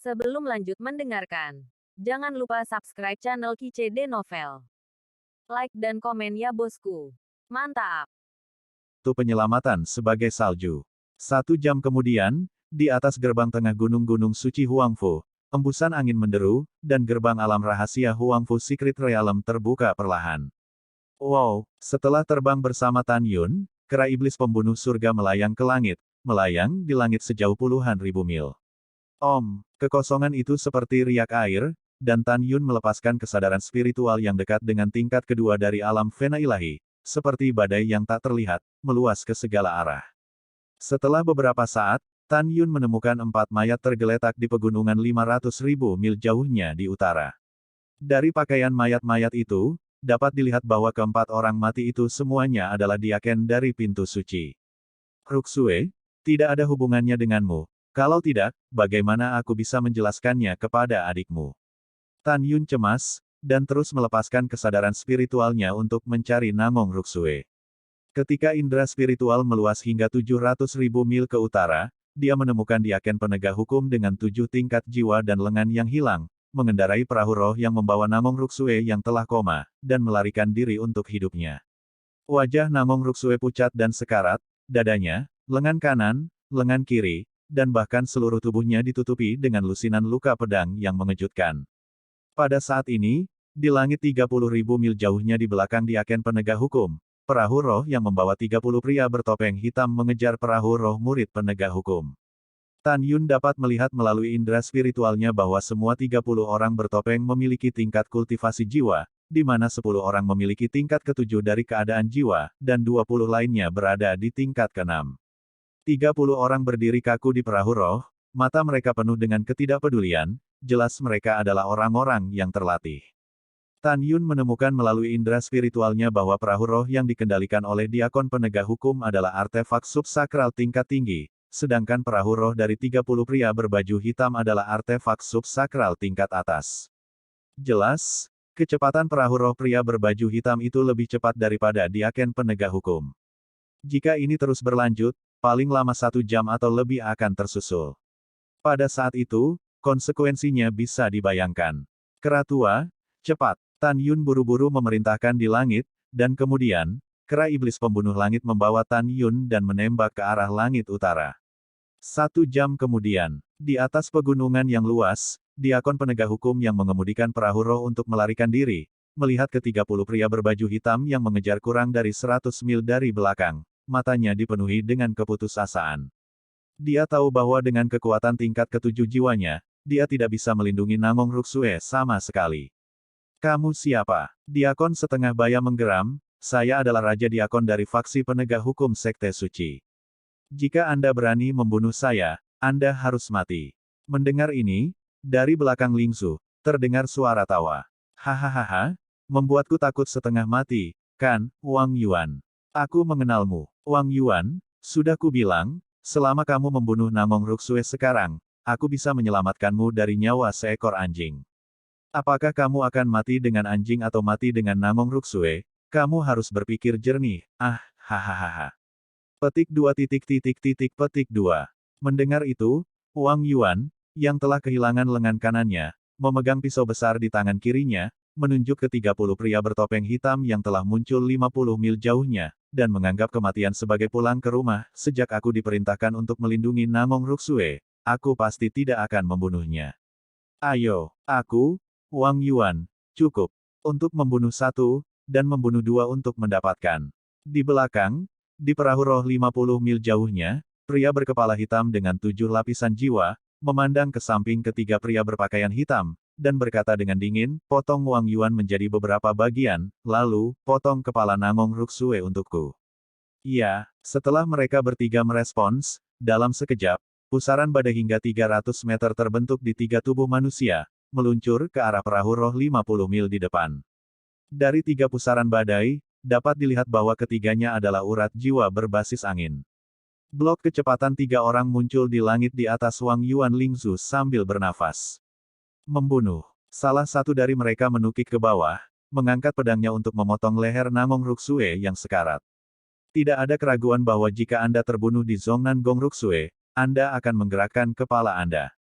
Sebelum lanjut mendengarkan, jangan lupa subscribe channel KCD Novel. Like dan komen ya bosku. Mantap. Itu penyelamatan sebagai salju. 1 jam kemudian, di atas gerbang tengah gunung-gunung suci Huangfu, embusan angin menderu, dan gerbang alam rahasia Huangfu Secret Realm terbuka perlahan. Wow, setelah terbang bersama Tan Yun, kera iblis pembunuh surga melayang ke langit, melayang di langit sejauh puluhan ribu mil. Kekosongan itu seperti riak air, dan Tan Yun melepaskan kesadaran spiritual yang dekat dengan tingkat kedua dari alam fena ilahi, seperti badai yang tak terlihat, meluas ke segala arah. Setelah beberapa saat, Tan Yun menemukan 4 mayat tergeletak di pegunungan 500.000 mil jauhnya di utara. Dari pakaian mayat-mayat itu, dapat dilihat bahwa keempat orang mati itu semuanya adalah diaken dari pintu suci. Ruxue, tidak ada hubungannya denganmu. Kalau tidak, bagaimana aku bisa menjelaskannya kepada adikmu? Tan Yun cemas, dan terus melepaskan kesadaran spiritualnya untuk mencari Namong Ruxue. Ketika indera spiritual meluas hingga 700.000 mil ke utara, dia menemukan diaken penegak hukum dengan 7 tingkat jiwa dan lengan yang hilang, mengendarai perahu roh yang membawa Namong Ruxue yang telah koma, dan melarikan diri untuk hidupnya. Wajah Namong Ruxue pucat dan sekarat, dadanya, lengan kanan, lengan kiri, dan bahkan seluruh tubuhnya ditutupi dengan lusinan luka pedang yang mengejutkan. Pada saat ini, di langit 30.000 mil jauhnya di belakang diaken penegak hukum, perahu roh yang membawa 30 pria bertopeng hitam mengejar perahu roh murid penegak hukum. Tan Yun dapat melihat melalui indera spiritualnya bahwa semua 30 orang bertopeng memiliki tingkat kultivasi jiwa, di mana 10 orang memiliki tingkat ke-7 dari keadaan jiwa, dan 20 lainnya berada di tingkat ke-6. 30 orang berdiri kaku di perahu roh, mata mereka penuh dengan ketidakpedulian, jelas mereka adalah orang-orang yang terlatih. Tan Yun menemukan melalui indera spiritualnya bahwa perahu roh yang dikendalikan oleh diakon penegak hukum adalah artefak subsakral tingkat tinggi, sedangkan perahu roh dari 30 pria berbaju hitam adalah artefak subsakral tingkat atas. Jelas, kecepatan perahu roh pria berbaju hitam itu lebih cepat daripada diaken penegak hukum. Jika ini terus berlanjut, paling lama 1 jam atau lebih akan tersusul. Pada saat itu, konsekuensinya bisa dibayangkan. Kera tua, cepat. Tan Yun buru-buru memerintahkan di langit, dan kemudian, kera iblis pembunuh langit membawa Tan Yun dan menembak ke arah langit utara. 1 jam kemudian, di atas pegunungan yang luas, diakon penegak hukum yang mengemudikan perahu roh untuk melarikan diri, melihat ke-30 pria berbaju hitam yang mengejar kurang dari 100 mil dari belakang. Matanya dipenuhi dengan keputusasaan. Dia tahu bahwa dengan kekuatan tingkat ke-7 jiwanya, dia tidak bisa melindungi Namong Ruxue sama sekali. Kamu siapa? Diakon setengah baya menggeram, saya adalah Raja Diakon dari faksi penegak hukum Sekte Suci. Jika Anda berani membunuh saya, Anda harus mati. Mendengar ini, dari belakang Lingzu, terdengar suara tawa. Hahaha, membuatku takut setengah mati, kan, Wang Yuan? Aku mengenalmu, Wang Yuan, sudah kubilang, selama kamu membunuh Namong Ruxue sekarang, aku bisa menyelamatkanmu dari nyawa seekor anjing. Apakah kamu akan mati dengan anjing atau mati dengan Namong Ruxue? Kamu harus berpikir jernih, hahaha. Petik 2. Mendengar itu, Wang Yuan, yang telah kehilangan lengan kanannya, memegang pisau besar di tangan kirinya, menunjuk ke 30 pria bertopeng hitam yang telah muncul 50 mil jauhnya, dan menganggap kematian sebagai pulang ke rumah. Sejak aku diperintahkan untuk melindungi Namong Ruxue, aku pasti tidak akan membunuhnya. Ayo, aku, Wang Yuan, cukup. Untuk membunuh 1, dan membunuh 2 untuk mendapatkan. Di belakang, di perahu roh 50 mil jauhnya, pria berkepala hitam dengan 7 lapisan jiwa, memandang ke samping ketiga pria berpakaian hitam, dan berkata dengan dingin, potong Wang Yuan menjadi beberapa bagian, lalu, potong kepala Namong Ruxue untukku. Iya, setelah mereka bertiga merespons, dalam sekejap, pusaran badai hingga 300 meter terbentuk di 3 tubuh manusia, meluncur ke arah perahu roh 50 mil di depan. Dari 3 pusaran badai, dapat dilihat bahwa ketiganya adalah urat jiwa berbasis angin. Blok kecepatan 3 orang muncul di langit di atas Wang Yuan Lingzu sambil bernafas. Membunuh. Salah satu dari mereka menukik ke bawah, mengangkat pedangnya untuk memotong leher Namong Ruxue yang sekarat. Tidak ada keraguan bahwa jika Anda terbunuh di Zhongnan Gong Ruxue, Anda akan menggerakkan kepala Anda.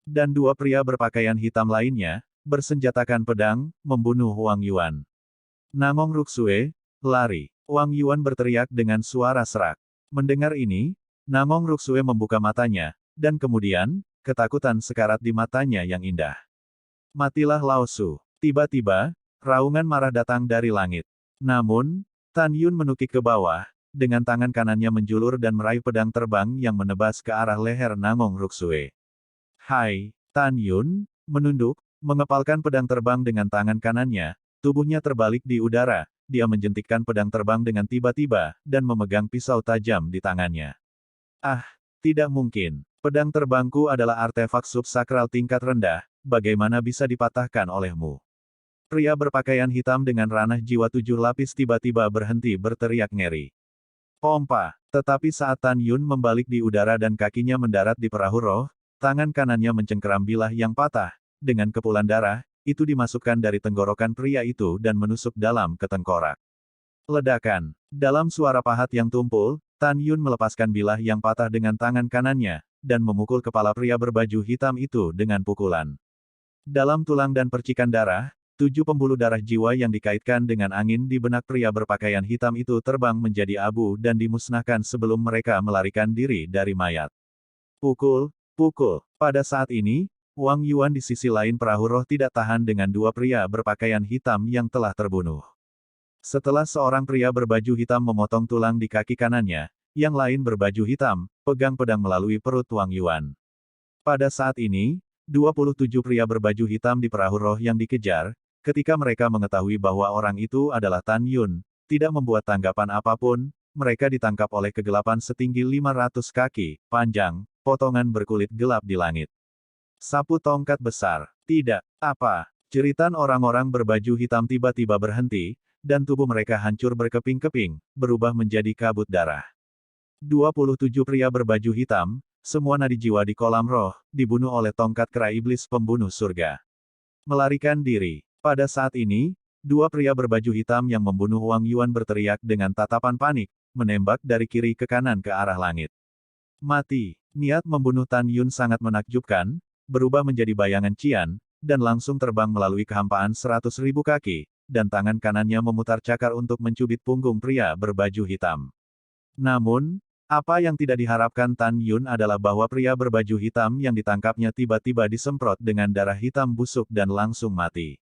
Dan dua pria berpakaian hitam lainnya, bersenjatakan pedang, membunuh Wang Yuan. Nangong Ruksue, lari. Wang Yuan berteriak dengan suara serak. Mendengar ini, Nangong Ruksue membuka matanya, dan kemudian, ketakutan sekarat di matanya yang indah. Matilah Lao Su. Tiba-tiba, raungan marah datang dari langit. Namun, Tan Yun menukik ke bawah, dengan tangan kanannya menjulur dan meraih pedang terbang yang menebas ke arah leher Nangong Ruksue. Hai, Tan Yun, menunduk, mengepalkan pedang terbang dengan tangan kanannya, tubuhnya terbalik di udara, dia menjentikkan pedang terbang dengan tiba-tiba, dan memegang pisau tajam di tangannya. Ah, tidak mungkin. Pedang terbangku adalah artefak subsakral tingkat rendah, bagaimana bisa dipatahkan olehmu? Pria berpakaian hitam dengan ranah jiwa 7 lapis tiba-tiba berhenti berteriak ngeri. Pompa, tetapi saat Tan Yun membalik di udara dan kakinya mendarat di perahu roh, tangan kanannya mencengkeram bilah yang patah, dengan kepulan darah, itu dimasukkan dari tenggorokan pria itu dan menusuk dalam ke tengkorak. Ledakan. Dalam suara pahat yang tumpul, Tan Yun melepaskan bilah yang patah dengan tangan kanannya, dan memukul kepala pria berbaju hitam itu dengan pukulan. Dalam tulang dan percikan darah, 7 pembuluh darah jiwa yang dikaitkan dengan angin di benak pria berpakaian hitam itu terbang menjadi abu dan dimusnahkan sebelum mereka melarikan diri dari mayat. Pukul, pukul. Pada saat ini, Wang Yuan di sisi lain perahu roh tidak tahan dengan dua pria berpakaian hitam yang telah terbunuh. Setelah seorang pria berbaju hitam memotong tulang di kaki kanannya, yang lain berbaju hitam, pegang pedang melalui perut Wang Yuan. Pada saat ini, 27 pria berbaju hitam di perahu roh yang dikejar, ketika mereka mengetahui bahwa orang itu adalah Tan Yun, tidak membuat tanggapan apapun, mereka ditangkap oleh kegelapan setinggi 500 kaki, panjang, potongan berkulit gelap di langit. Sapu tongkat besar. Tidak, apa. Jeritan orang-orang berbaju hitam tiba-tiba berhenti, dan tubuh mereka hancur berkeping-keping, berubah menjadi kabut darah. 27 pria berbaju hitam, semua nadi jiwa di kolam roh, dibunuh oleh tongkat kera iblis pembunuh surga. Melarikan diri. Pada saat ini, dua pria berbaju hitam yang membunuh Wang Yuan berteriak dengan tatapan panik, menembak dari kiri ke kanan ke arah langit. Mati. Niat membunuh Tan Yun sangat menakjubkan, berubah menjadi bayangan Qian, dan langsung terbang melalui kehampaan 100.000 kaki, dan tangan kanannya memutar cakar untuk mencubit punggung pria berbaju hitam. Namun, apa yang tidak diharapkan Tan Yun adalah bahwa pria berbaju hitam yang ditangkapnya tiba-tiba disemprot dengan darah hitam busuk dan langsung mati.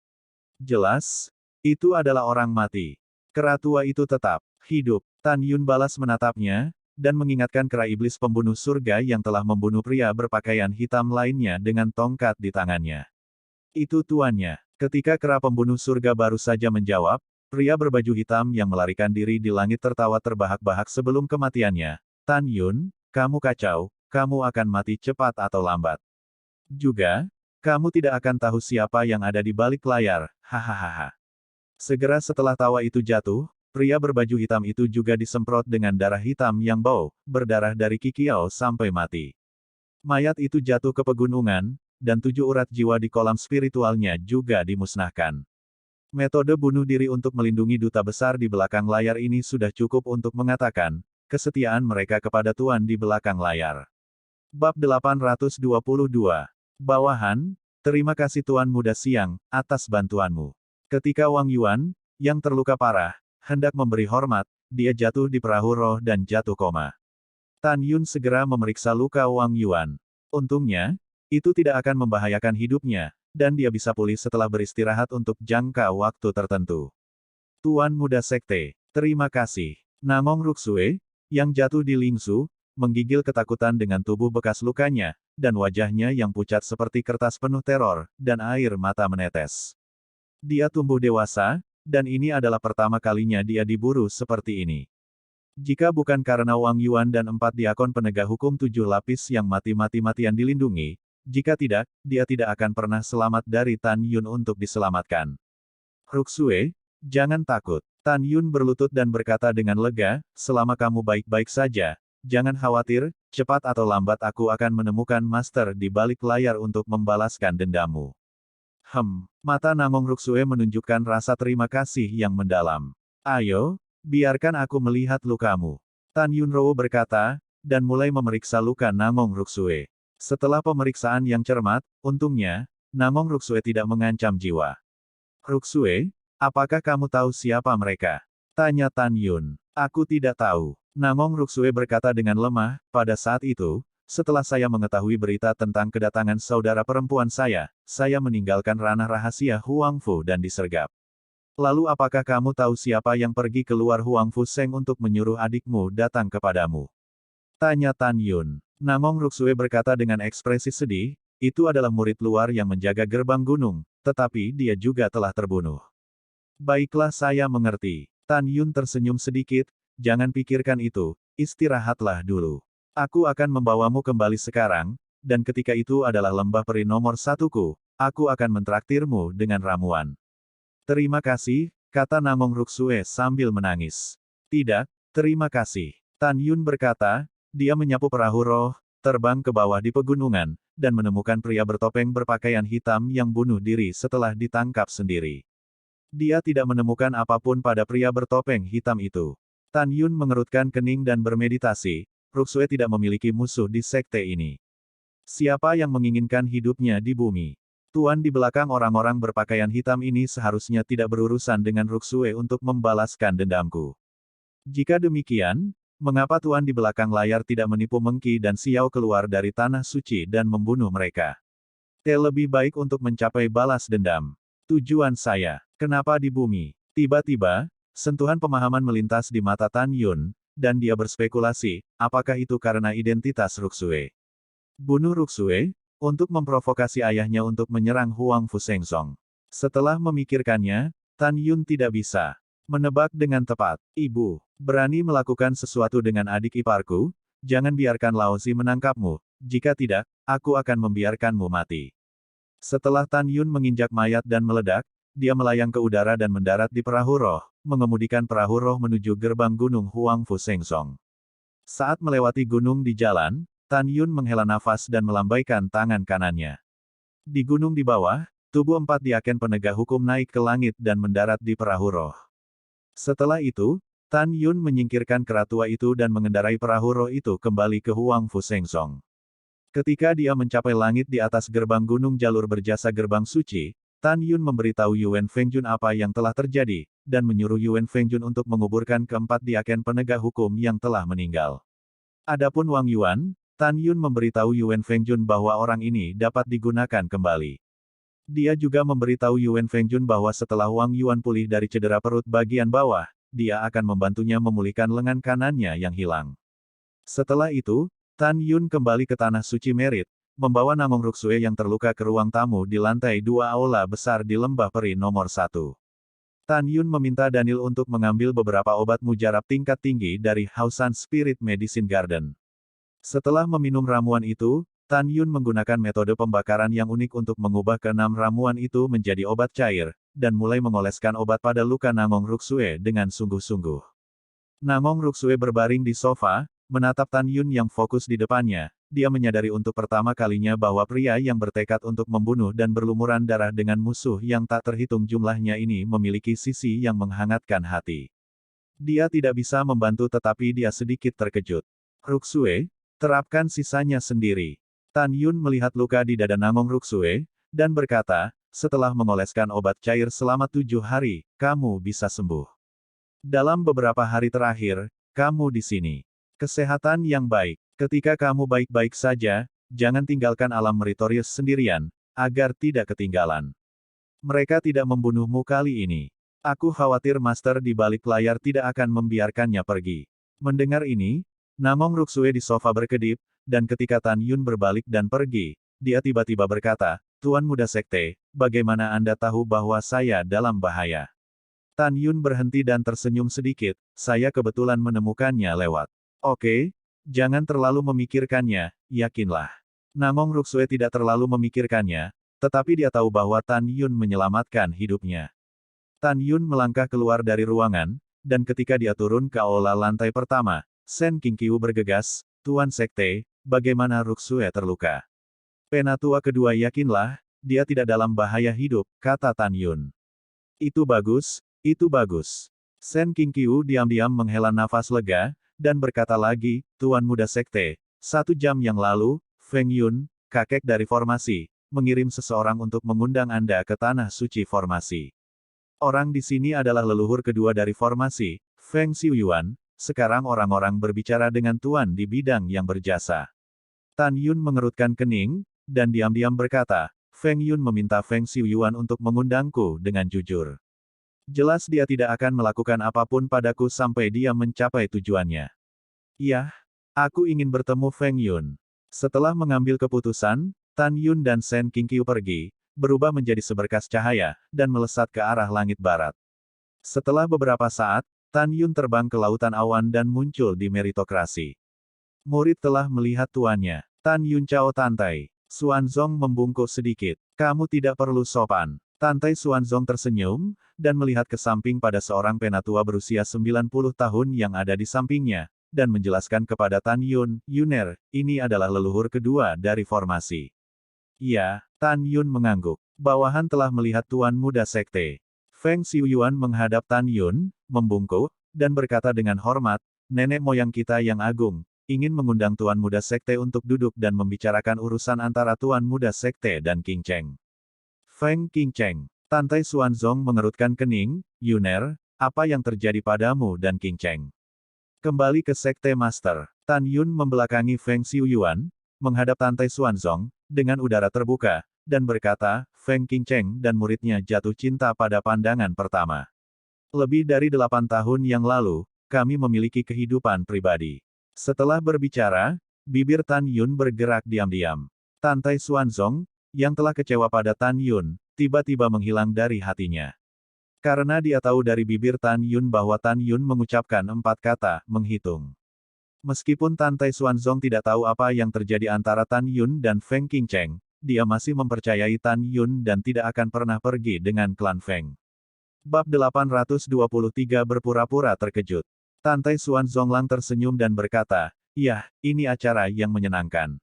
Jelas, itu adalah orang mati. Kera tua itu tetap hidup. Tan Yun balas menatapnya, dan mengingatkan kera iblis pembunuh surga yang telah membunuh pria berpakaian hitam lainnya dengan tongkat di tangannya. Itu tuannya. Ketika kera pembunuh surga baru saja menjawab, pria berbaju hitam yang melarikan diri di langit tertawa terbahak-bahak sebelum kematiannya. Tan Yun, kamu kacau, kamu akan mati cepat atau lambat. Juga, kamu tidak akan tahu siapa yang ada di balik layar, hahaha. Segera setelah tawa itu jatuh, pria berbaju hitam itu juga disemprot dengan darah hitam yang bau, berdarah dari kikiau sampai mati. Mayat itu jatuh ke pegunungan, dan 7 urat jiwa di kolam spiritualnya juga dimusnahkan. Metode bunuh diri untuk melindungi duta besar di belakang layar ini sudah cukup untuk mengatakan, kesetiaan mereka kepada Tuan di belakang layar. Bab 822. Bawahan, terima kasih Tuan Muda Siang, atas bantuanmu. Ketika Wang Yuan, yang terluka parah, hendak memberi hormat, dia jatuh di perahu roh dan jatuh koma. Tan Yun segera memeriksa luka Wang Yuan. Untungnya, itu tidak akan membahayakan hidupnya, dan dia bisa pulih setelah beristirahat untuk jangka waktu tertentu. Tuan Muda Sekte, terima kasih. Nangong Ruksue, yang jatuh di Lingsu, menggigil ketakutan dengan tubuh bekas lukanya, dan wajahnya yang pucat seperti kertas penuh teror, dan air mata menetes. Dia tumbuh dewasa, dan ini adalah pertama kalinya dia diburu seperti ini. Jika bukan karena Wang Yuan dan 4 diakon penegak hukum 7 lapis yang mati-mati-matian dilindungi, jika tidak, dia tidak akan pernah selamat dari Tan Yun untuk diselamatkan. Ruksue, jangan takut. Tan Yun berlutut dan berkata dengan lega, selama kamu baik-baik saja, jangan khawatir, cepat atau lambat aku akan menemukan master di balik layar untuk membalaskan dendammu. Mata Nangong Ruksue menunjukkan rasa terima kasih yang mendalam. Ayo, biarkan aku melihat lukamu. Tan Yunro berkata, dan mulai memeriksa luka Nangong Ruksue. Setelah pemeriksaan yang cermat, untungnya, Namong Ruksue tidak mengancam jiwa. Ruksue, apakah kamu tahu siapa mereka? Tanya Tan Yun. Aku tidak tahu. Namong Ruksue berkata dengan lemah, pada saat itu, setelah saya mengetahui berita tentang kedatangan saudara perempuan saya meninggalkan ranah rahasia Huang Fu dan disergap. Lalu apakah kamu tahu siapa yang pergi keluar Huang Fu Seng untuk menyuruh adikmu datang kepadamu? Tanya Tan Yun. Namong Ruksue berkata dengan ekspresi sedih, itu adalah murid luar yang menjaga gerbang gunung, tetapi dia juga telah terbunuh. Baiklah, saya mengerti. Tan Yun tersenyum sedikit, jangan pikirkan itu, istirahatlah dulu. Aku akan membawamu kembali sekarang, dan ketika itu adalah lembah peri nomor 1-ku, aku akan mentraktirmu dengan ramuan. Terima kasih, kata Namong Ruksue sambil menangis. Tidak, terima kasih. Tan Yun berkata, dia menyapu perahu roh, terbang ke bawah di pegunungan, dan menemukan pria bertopeng berpakaian hitam yang bunuh diri setelah ditangkap sendiri. Dia tidak menemukan apapun pada pria bertopeng hitam itu. Tan Yun mengerutkan kening dan bermeditasi, Ruksue tidak memiliki musuh di sekte ini. Siapa yang menginginkan hidupnya di bumi? Tuan di belakang orang-orang berpakaian hitam ini seharusnya tidak berurusan dengan Ruksue untuk membalaskan dendamku. Jika demikian, mengapa Tuan di belakang layar tidak menipu Mengki dan Xiao keluar dari tanah suci dan membunuh mereka? Lebih baik untuk mencapai balas dendam. Tujuan saya, kenapa di bumi? Tiba-tiba, sentuhan pemahaman melintas di mata Tan Yun, dan dia berspekulasi, apakah itu karena identitas Ruksue? Bunuh Ruksue, untuk memprovokasi ayahnya untuk menyerang Huang Fu Sengsong. Setelah memikirkannya, Tan Yun tidak bisa menebak dengan tepat. Ibu, berani melakukan sesuatu dengan adik iparku? Jangan biarkan Laozi menangkapmu, jika tidak, aku akan membiarkanmu mati. Setelah Tan Yun menginjak mayat dan meledak, dia melayang ke udara dan mendarat di perahu roh, mengemudikan perahu roh menuju gerbang gunung Huang Fu Sengsong. Saat melewati gunung di jalan, Tan Yun menghela nafas dan melambaikan tangan kanannya. Di gunung di bawah, tubuh 4 diaken penegak hukum naik ke langit dan mendarat di perahu roh. Setelah itu, Tan Yun menyingkirkan keratua itu dan mengendarai perahu roh itu kembali ke Huang Fu Sengsong. Ketika dia mencapai langit di atas gerbang gunung jalur berjasa gerbang suci, Tan Yun memberitahu Yuan Fengjun apa yang telah terjadi, dan menyuruh Yuan Fengjun untuk menguburkan keempat diaken penegak hukum yang telah meninggal. Adapun Wang Yuan, Tan Yun memberitahu Yuan Fengjun bahwa orang ini dapat digunakan kembali. Dia juga memberitahu Yuan Fengjun bahwa setelah Wang Yuan pulih dari cedera perut bagian bawah, dia akan membantunya memulihkan lengan kanannya yang hilang. Setelah itu, Tan Yun kembali ke Tanah Suci Merit, membawa Namong Ruksue yang terluka ke ruang tamu di lantai 2 aula besar di Lembah Peri nomor 1. Tan Yun meminta Daniel untuk mengambil beberapa obat mujarab tingkat tinggi dari Hausan Spirit Medicine Garden. Setelah meminum ramuan itu, Tan Yun menggunakan metode pembakaran yang unik untuk mengubah keenam ramuan itu menjadi obat cair, dan mulai mengoleskan obat pada luka Namong Ruksue dengan sungguh-sungguh. Namong Ruksue berbaring di sofa, menatap Tan Yun yang fokus di depannya. Dia menyadari untuk pertama kalinya bahwa pria yang bertekad untuk membunuh dan berlumuran darah dengan musuh yang tak terhitung jumlahnya ini memiliki sisi yang menghangatkan hati. Dia tidak bisa membantu tetapi dia sedikit terkejut. Ruksue, terapkan sisanya sendiri. Tan Yun melihat luka di dada Namong Ruksue, dan berkata, setelah mengoleskan obat cair selama 7 hari, kamu bisa sembuh. Dalam beberapa hari terakhir, kamu di sini. Kesehatan yang baik. Ketika kamu baik-baik saja, jangan tinggalkan alam meritorius sendirian, agar tidak ketinggalan. Mereka tidak membunuhmu kali ini. Aku khawatir Master di balik layar tidak akan membiarkannya pergi. Mendengar ini, Namong Ruksue di sofa berkedip, dan ketika Tan Yun berbalik dan pergi, dia tiba-tiba berkata, Tuan Muda Sekte, bagaimana Anda tahu bahwa saya dalam bahaya? Tan Yun berhenti dan tersenyum sedikit, saya kebetulan menemukannya lewat. Oke. Jangan terlalu memikirkannya, yakinlah. Namong Ruksue tidak terlalu memikirkannya, tetapi dia tahu bahwa Tan Yun menyelamatkan hidupnya. Tan Yun melangkah keluar dari ruangan, dan ketika dia turun ke aula lantai pertama, Sen Qingqiu bergegas, Tuan Sekte, bagaimana Ruksue terluka? Penatua kedua yakinlah, dia tidak dalam bahaya hidup, kata Tan Yun. Itu bagus, itu bagus. Sen Qingqiu diam-diam menghela nafas lega, dan berkata lagi, Tuan Muda Sekte, 1 jam yang lalu, Feng Yun, kakek dari formasi, mengirim seseorang untuk mengundang Anda ke tanah suci formasi. Orang di sini adalah leluhur kedua dari formasi, Feng Xiuyuan. Sekarang orang-orang berbicara dengan Tuan di bidang yang berjasa. Tan Yun mengerutkan kening, dan diam-diam berkata, Feng Yun meminta Feng Xiuyuan untuk mengundangku dengan jujur. Jelas dia tidak akan melakukan apapun padaku sampai dia mencapai tujuannya. Iya, aku ingin bertemu Feng Yun. Setelah mengambil keputusan, Tan Yun dan Shen Qingqiu pergi, berubah menjadi seberkas cahaya, dan melesat ke arah langit barat. Setelah beberapa saat, Tan Yun terbang ke lautan awan dan muncul di meritokrasi. Murid telah melihat tuannya. Tan Yun Cao Tantai. Xuanzong membungkuk sedikit. Kamu tidak perlu sopan. Tantai Xuanzong tersenyum, dan melihat ke samping pada seorang penatua berusia 90 tahun yang ada di sampingnya, dan menjelaskan kepada Tan Yun, Yuner, ini adalah leluhur kedua dari formasi. Iya, Tan Yun mengangguk. Bawahan telah melihat Tuan Muda Sekte. Feng Xiuyuan menghadap Tan Yun, membungkuk, dan berkata dengan hormat, nenek moyang kita yang agung, ingin mengundang Tuan Muda Sekte untuk duduk dan membicarakan urusan antara Tuan Muda Sekte dan King Cheng. Feng King Cheng. Tantai Xuanzong mengerutkan kening, Yuner, apa yang terjadi padamu dan King Cheng? Kembali ke Sekte Master. Tan Yun membelakangi Feng Xiuyuan, menghadap Tantai Xuanzong, dengan udara terbuka, dan berkata, Feng King Cheng dan muridnya jatuh cinta pada pandangan pertama. Lebih dari 8 tahun yang lalu, kami memiliki kehidupan pribadi. Setelah berbicara, bibir Tan Yun bergerak diam-diam. Tantai Xuanzong, yang telah kecewa pada Tan Yun, tiba-tiba menghilang dari hatinya. Karena dia tahu dari bibir Tan Yun bahwa Tan Yun mengucapkan 4 kata, menghitung. Meskipun Tantai Xuanzong tidak tahu apa yang terjadi antara Tan Yun dan Feng King Cheng, dia masih mempercayai Tan Yun dan tidak akan pernah pergi dengan klan Feng. Bab 823 berpura-pura terkejut. Tantai Xuanzong Lang tersenyum dan berkata, "Yah, ini acara yang menyenangkan.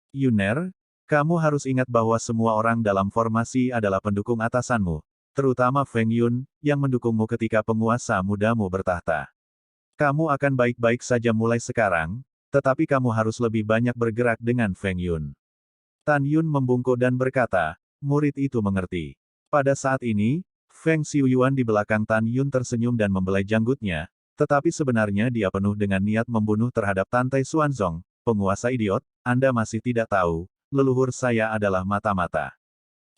Yuner, kamu harus ingat bahwa semua orang dalam formasi adalah pendukung atasanmu, terutama Feng Yun, yang mendukungmu ketika penguasa mudamu bertahta. Kamu akan baik-baik saja mulai sekarang, tetapi kamu harus lebih banyak bergerak dengan Feng Yun." Tan Yun membungkuk dan berkata, murid itu mengerti. Pada saat ini, Feng Xiuyuan di belakang Tan Yun tersenyum dan membelai janggutnya, tetapi sebenarnya dia penuh dengan niat membunuh terhadap Tantai Xuanzong, penguasa idiot, Anda masih tidak tahu, leluhur saya adalah mata-mata.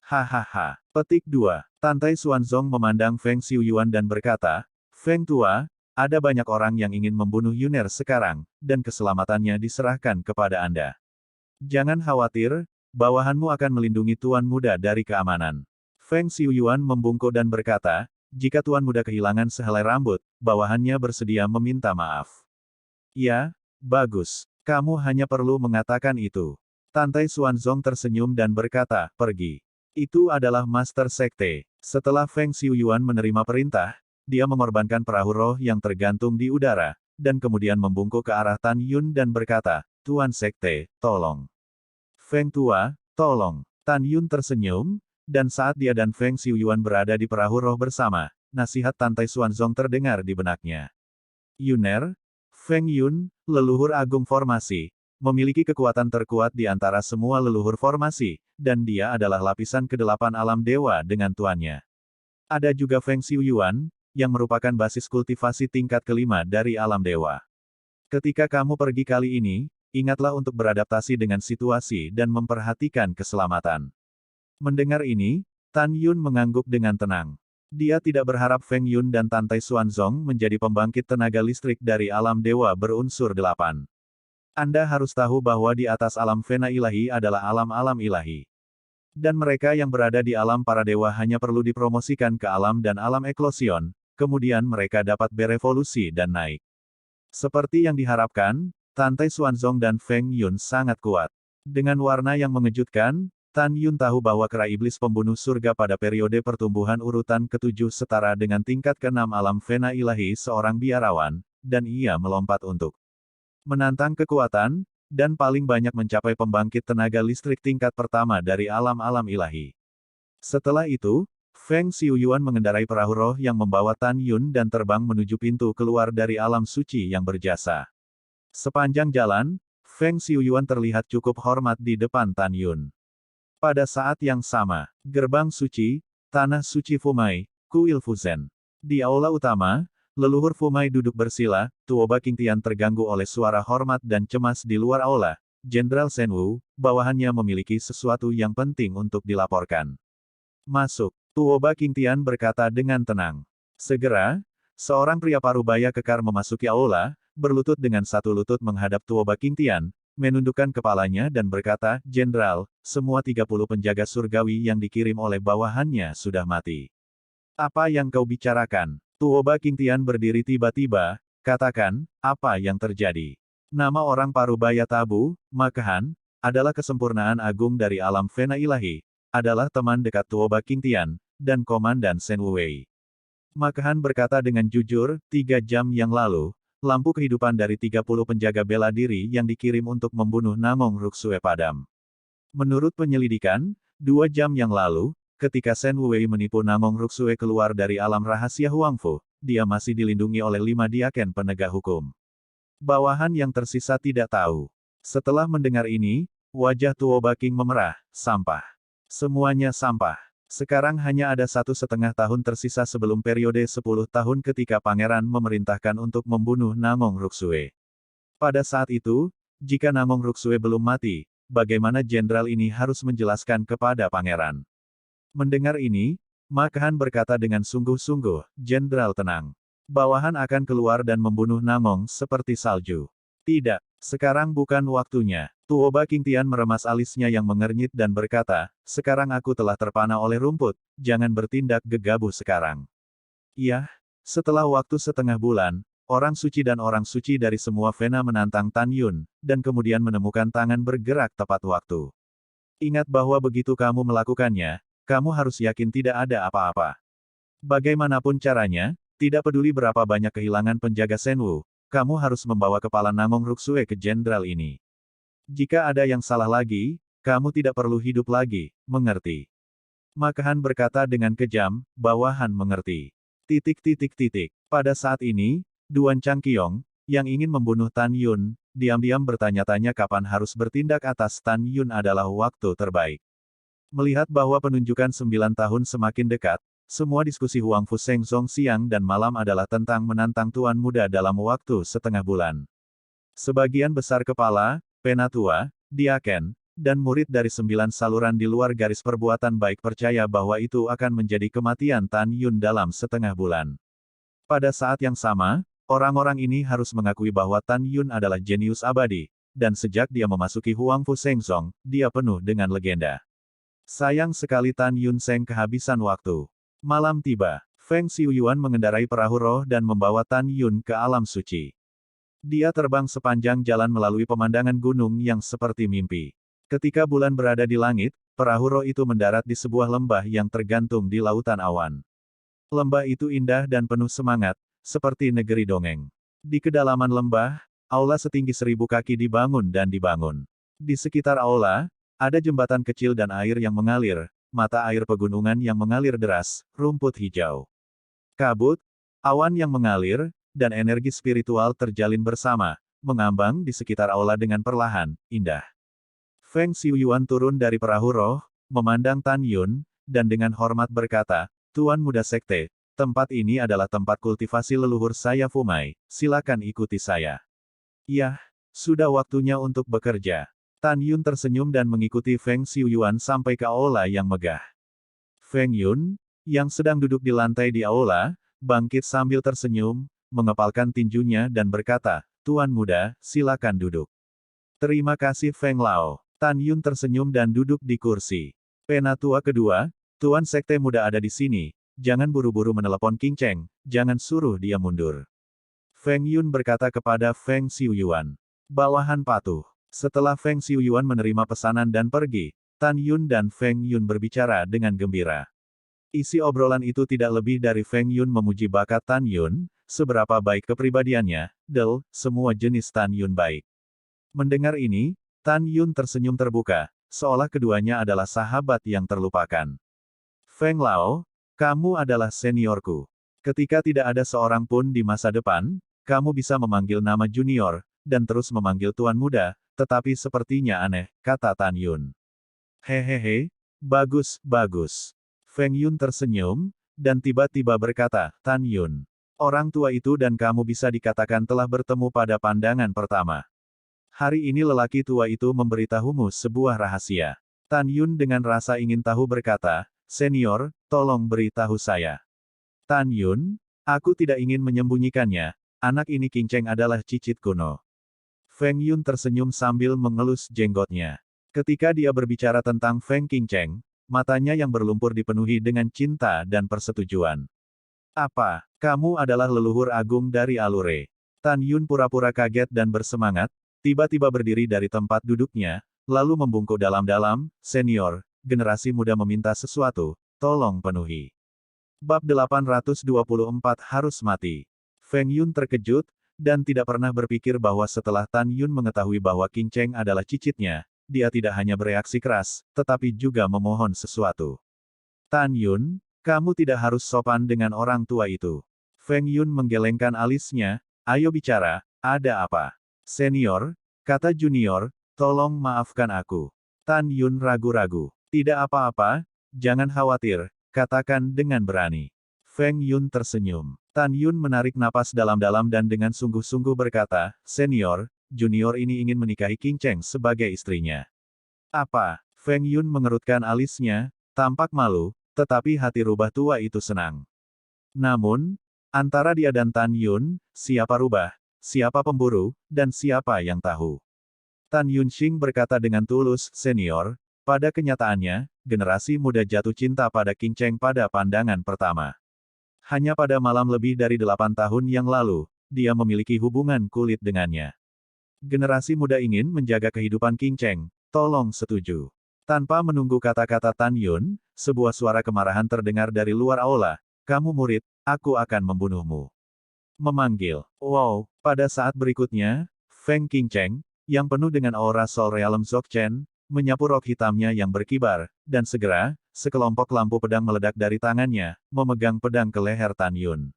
Hahaha. Petik 2. Tantai Xuanzong memandang Feng Xiuyuan dan berkata, Feng Tua, ada banyak orang yang ingin membunuh Yuner sekarang, dan keselamatannya diserahkan kepada Anda. Jangan khawatir, bawahanmu akan melindungi Tuan Muda dari keamanan. Feng Xiuyuan membungkuk dan berkata, jika Tuan Muda kehilangan sehelai rambut, bawahannya bersedia meminta maaf. Ya, bagus. Kamu hanya perlu mengatakan itu. Tantai Xuanzong tersenyum dan berkata, pergi. Itu adalah Master Sekte. Setelah Feng Xiuyuan menerima perintah, dia mengorbankan perahu roh yang tergantung di udara, dan kemudian membungkuk ke arah Tan Yun dan berkata, Tuan Sekte, tolong. Feng Tua, tolong. Tan Yun tersenyum, dan saat dia dan Feng Xiuyuan berada di perahu roh bersama, nasihat Tantai Xuanzong terdengar di benaknya. Yuner, Feng Yun, leluhur agung formasi, memiliki kekuatan terkuat di antara semua leluhur formasi, dan dia adalah lapisan ke-8 alam dewa dengan tuannya. Ada juga Feng Xiuyuan, yang merupakan basis kultivasi tingkat ke-5 dari alam dewa. Ketika kamu pergi kali ini, ingatlah untuk beradaptasi dengan situasi dan memperhatikan keselamatan. Mendengar ini, Tan Yun mengangguk dengan tenang. Dia tidak berharap Feng Yun dan Tantai Xuanzong menjadi pembangkit tenaga listrik dari alam dewa berunsur 8. Anda harus tahu bahwa di atas alam Vena ilahi adalah alam-alam ilahi. Dan mereka yang berada di alam para dewa hanya perlu dipromosikan ke alam dan alam eklosion, kemudian mereka dapat berevolusi dan naik. Seperti yang diharapkan, Tantai Xuanzong dan Feng Yun sangat kuat. Dengan warna yang mengejutkan, Tan Yun tahu bahwa kera iblis pembunuh surga pada periode pertumbuhan urutan ke-7 setara dengan tingkat ke-6 alam Vena ilahi seorang biarawan, dan ia melompat untuk menantang kekuatan, dan paling banyak mencapai pembangkit tenaga listrik tingkat pertama dari alam-alam ilahi. Setelah itu, Feng Xiuyuan mengendarai perahu roh yang membawa Tan Yun dan terbang menuju pintu keluar dari alam suci yang berjasa. Sepanjang jalan, Feng Xiuyuan terlihat cukup hormat di depan Tan Yun. Pada saat yang sama, gerbang suci, tanah suci Fumai, Kuil Fuzen. Di aula utama, leluhur Fumai duduk bersila, Tuoba Qingtian terganggu oleh suara hormat dan cemas di luar aula. Jenderal Shen Wu, bawahannya memiliki sesuatu yang penting untuk dilaporkan. Masuk, Tuoba Qingtian berkata dengan tenang. Segera, seorang pria parubaya kekar memasuki aula, berlutut dengan satu lutut menghadap Tuoba Qingtian, menundukkan kepalanya dan berkata, Jenderal, semua 30 penjaga surgawi yang dikirim oleh bawahannya sudah mati. Apa yang kau bicarakan? Tuoba Qingtian berdiri tiba-tiba, katakan, apa yang terjadi? Nama orang parubaya Tabu, Makahan, adalah kesempurnaan agung dari alam Vena ilahi, adalah teman dekat Tuoba Qingtian, dan Komandan Shen Wuwei. Makahan berkata dengan jujur, 3 jam yang lalu, lampu kehidupan dari 30 penjaga bela diri yang dikirim untuk membunuh Namong Ruksue padam. Menurut penyelidikan, 2 jam yang lalu, ketika Shen Wuwei menipu Namong Ruksue keluar dari alam rahasia Huangfu, dia masih dilindungi oleh 5 diaken penegak hukum. Bawahan yang tersisa tidak tahu. Setelah mendengar ini, wajah Tuoba King memerah, sampah. Semuanya sampah. Sekarang hanya ada 1,5 tahun tersisa sebelum periode 10 tahun ketika pangeran memerintahkan untuk membunuh Namong Ruksue. Pada saat itu, jika Namong Ruksue belum mati, bagaimana jenderal ini harus menjelaskan kepada pangeran? Mendengar ini, Makahan berkata dengan sungguh-sungguh, Jenderal tenang. Bawahan akan keluar dan membunuh Namong seperti salju. Tidak, sekarang bukan waktunya. Tuoba Qingtian meremas alisnya yang mengernyit dan berkata, sekarang aku telah terpana oleh rumput, jangan bertindak gegabah sekarang. Iya, setelah waktu setengah bulan, orang suci dan orang suci dari semua Vena menantang Tan Yun, dan kemudian menemukan tangan bergerak tepat waktu. Ingat bahwa begitu kamu melakukannya, kamu harus yakin tidak ada apa-apa. Bagaimanapun caranya, tidak peduli berapa banyak kehilangan penjaga Shen Wu, kamu harus membawa kepala Namong Ruksue ke jenderal ini. Jika ada yang salah lagi, kamu tidak perlu hidup lagi, mengerti? Makahan berkata dengan kejam, bawahan mengerti. Pada saat ini, Duan Changqiong, yang ingin membunuh Tan Yun, diam-diam bertanya-tanya kapan harus bertindak atas Tan Yun adalah waktu terbaik. Melihat bahwa penunjukan 9 tahun semakin dekat, semua diskusi Huangfu Seng Song siang dan malam adalah tentang menantang Tuan Muda dalam waktu setengah bulan. Sebagian besar kepala, penatua, diaken, dan murid dari 9 saluran di luar garis perbuatan baik percaya bahwa itu akan menjadi kematian Tan Yun dalam setengah bulan. Pada saat yang sama, orang-orang ini harus mengakui bahwa Tan Yun adalah jenius abadi, dan sejak dia memasuki Huangfu Seng Song, dia penuh dengan legenda. Sayang sekali Tan Yun Seng kehabisan waktu. Malam tiba, Feng Xiuyuan mengendarai perahu roh dan membawa Tan Yun ke alam suci. Dia terbang sepanjang jalan melalui pemandangan gunung yang seperti mimpi. Ketika bulan berada di langit, perahu roh itu mendarat di sebuah lembah yang tergantung di lautan awan. Lembah itu indah dan penuh semangat, seperti negeri dongeng. Di kedalaman lembah, aula setinggi 1000 kaki dibangun dan dibangun. Di sekitar aula, ada jembatan kecil dan air yang mengalir, mata air pegunungan yang mengalir deras, rumput hijau. Kabut, awan yang mengalir, dan energi spiritual terjalin bersama, mengambang di sekitar aula dengan perlahan, indah. Feng Xiuyuan turun dari perahu roh, memandang Tan Yun, dan dengan hormat berkata, Tuan Muda Sekte, tempat ini adalah tempat kultivasi leluhur saya Fumai, silakan ikuti saya. Iya, sudah waktunya untuk bekerja. Tan Yun tersenyum dan mengikuti Feng Xiuyuan sampai ke aula yang megah. Feng Yun, yang sedang duduk di lantai di aula, bangkit sambil tersenyum, mengepalkan tinjunya dan berkata, Tuan Muda, silakan duduk. Terima kasih Feng Lao. Tan Yun tersenyum dan duduk di kursi. Penatua kedua, Tuan Sekte Muda ada di sini, jangan buru-buru menelepon King Cheng, jangan suruh dia mundur. Feng Yun berkata kepada Feng Xiuyuan. Bawahan patuh. Setelah Feng Xiuyuan menerima pesanan dan pergi, Tan Yun dan Feng Yun berbicara dengan gembira. Isi obrolan itu tidak lebih dari Feng Yun memuji bakat Tan Yun, seberapa baik kepribadiannya, semua jenis Tan Yun baik. Mendengar ini, Tan Yun tersenyum terbuka, seolah keduanya adalah sahabat yang terlupakan. Feng Lao, kamu adalah seniorku. Ketika tidak ada seorang pun di masa depan, kamu bisa memanggil nama junior, dan terus memanggil Tuan Muda, tetapi sepertinya aneh, kata Tan Yun. Hehehe, bagus, bagus. Feng Yun tersenyum, dan tiba-tiba berkata, Tan Yun. Orang tua itu dan kamu bisa dikatakan telah bertemu pada pandangan pertama. Hari ini lelaki tua itu memberitahumu sebuah rahasia. Tan Yun dengan rasa ingin tahu berkata, Senior, tolong beritahu saya. Tan Yun, aku tidak ingin menyembunyikannya, anak ini King Cheng adalah cicit kuno. Feng Yun tersenyum sambil mengelus jenggotnya. Ketika dia berbicara tentang Feng King Cheng, matanya yang berlumpur dipenuhi dengan cinta dan persetujuan. Apa, kamu adalah leluhur agung dari Alure? Tan Yun pura-pura kaget dan bersemangat, tiba-tiba berdiri dari tempat duduknya, lalu membungkuk dalam-dalam, Senior, generasi muda meminta sesuatu, tolong penuhi. Bab 824 harus mati. Feng Yun terkejut, dan tidak pernah berpikir bahwa setelah Tan Yun mengetahui bahwa King Cheng adalah cicitnya, dia tidak hanya bereaksi keras, tetapi juga memohon sesuatu. Tan Yun, kamu tidak harus sopan dengan orang tua itu. Feng Yun menggelengkan alisnya, ayo bicara, ada apa? Senior, kata junior, tolong maafkan aku. Tan Yun ragu-ragu. Tidak apa-apa, jangan khawatir, katakan dengan berani. Feng Yun tersenyum. Tan Yun menarik napas dalam-dalam dan dengan sungguh-sungguh berkata, Senior, junior ini ingin menikahi King Cheng sebagai istrinya. Apa? Feng Yun mengerutkan alisnya, tampak malu, tetapi hati rubah tua itu senang. Namun, antara dia dan Tan Yun, siapa rubah, siapa pemburu, dan siapa yang tahu? Tan Yunxing berkata dengan tulus, Senior, pada kenyataannya, generasi muda jatuh cinta pada King Cheng pada pandangan pertama. Hanya pada malam lebih dari 8 tahun yang lalu, dia memiliki hubungan kulit dengannya. Generasi muda ingin menjaga kehidupan King Cheng, tolong setuju. Tanpa menunggu kata-kata Tan Yun, sebuah suara kemarahan terdengar dari luar aula, kamu murid, aku akan membunuhmu. Memanggil. Wow, pada saat berikutnya, Feng King Cheng, yang penuh dengan aura Soul Realm Dzogchen, menyapu rok hitamnya yang berkibar, dan segera, sekelompok lampu pedang meledak dari tangannya, memegang pedang ke leher Tan Yun.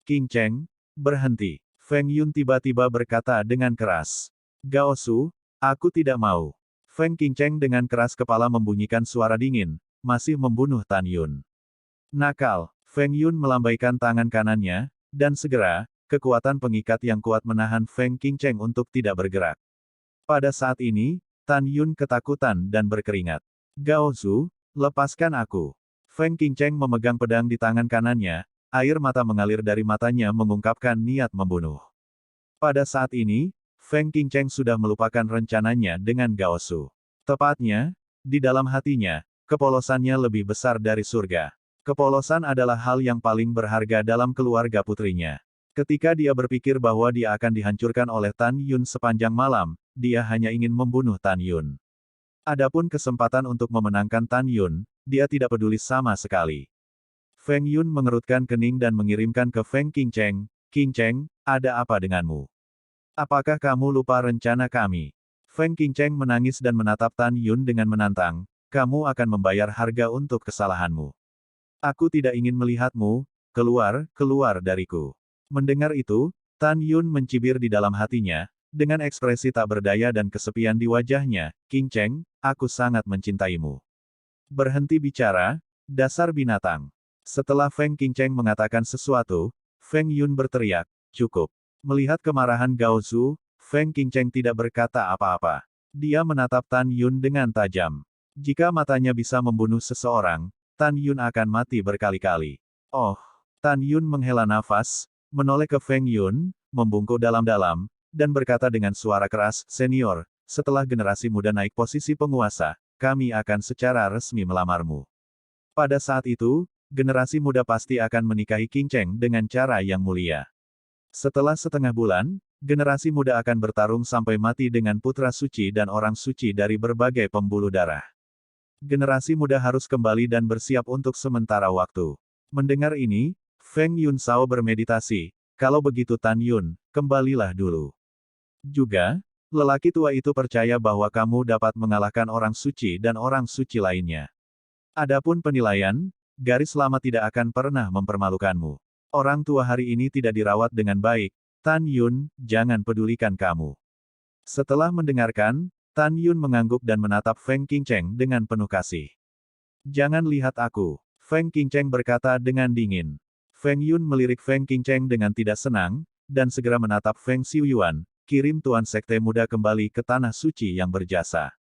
King Cheng, berhenti. Feng Yun tiba-tiba berkata dengan keras. Gao Su, aku tidak mau. Feng King Cheng dengan keras kepala membunyikan suara dingin, masih membunuh Tan Yun. Nakal, Feng Yun melambaikan tangan kanannya, dan segera, kekuatan pengikat yang kuat menahan Feng King Cheng untuk tidak bergerak. Pada saat ini, Tan Yun ketakutan dan berkeringat. Gao Su, lepaskan aku. Feng King Cheng memegang pedang di tangan kanannya, air mata mengalir dari matanya mengungkapkan niat membunuh. Pada saat ini, Feng King Cheng sudah melupakan rencananya dengan Gao Su. Tepatnya, di dalam hatinya, kepolosannya lebih besar dari surga. Kepolosan adalah hal yang paling berharga dalam keluarga putrinya. Ketika dia berpikir bahwa dia akan dihancurkan oleh Tan Yun sepanjang malam, dia hanya ingin membunuh Tan Yun. Adapun kesempatan untuk memenangkan Tan Yun, dia tidak peduli sama sekali. Feng Yun mengerutkan kening dan mengirimkan ke Feng King Cheng, King Cheng, ada apa denganmu? Apakah kamu lupa rencana kami? Feng King Cheng menangis dan menatap Tan Yun dengan menantang, kamu akan membayar harga untuk kesalahanmu. Aku tidak ingin melihatmu, keluar dariku. Mendengar itu, Tan Yun mencibir di dalam hatinya, dengan ekspresi tak berdaya dan kesepian di wajahnya, King Cheng, aku sangat mencintaimu. Berhenti bicara, dasar binatang. Setelah Feng King Cheng mengatakan sesuatu, Feng Yun berteriak, cukup. Melihat kemarahan Gao Su, Feng King Cheng tidak berkata apa-apa. Dia menatap Tan Yun dengan tajam. Jika matanya bisa membunuh seseorang, Tan Yun akan mati berkali-kali. Oh, Tan Yun menghela nafas, menoleh ke Feng Yun, membungkuk dalam-dalam, dan berkata dengan suara keras, Senior, setelah generasi muda naik posisi penguasa, kami akan secara resmi melamarmu. Pada saat itu, generasi muda pasti akan menikahi King Cheng dengan cara yang mulia. Setelah setengah bulan, generasi muda akan bertarung sampai mati dengan putra suci dan orang suci dari berbagai pembuluh darah. Generasi muda harus kembali dan bersiap untuk sementara waktu. Mendengar ini, Feng Yun Sao bermeditasi, kalau begitu Tan Yun, kembalilah dulu. Juga, lelaki tua itu percaya bahwa kamu dapat mengalahkan orang suci dan orang suci lainnya. Adapun penilaian, garis lama tidak akan pernah mempermalukanmu. Orang tua hari ini tidak dirawat dengan baik, Tan Yun, jangan pedulikan kamu. Setelah mendengarkan, Tan Yun mengangguk dan menatap Feng Qingcheng dengan penuh kasih. Jangan lihat aku. Feng Qingcheng berkata dengan dingin. Feng Yun melirik Feng Qingcheng dengan tidak senang, dan segera menatap Feng Xiuyuan, kirim Tuan Sekte Muda kembali ke Tanah Suci yang berjasa.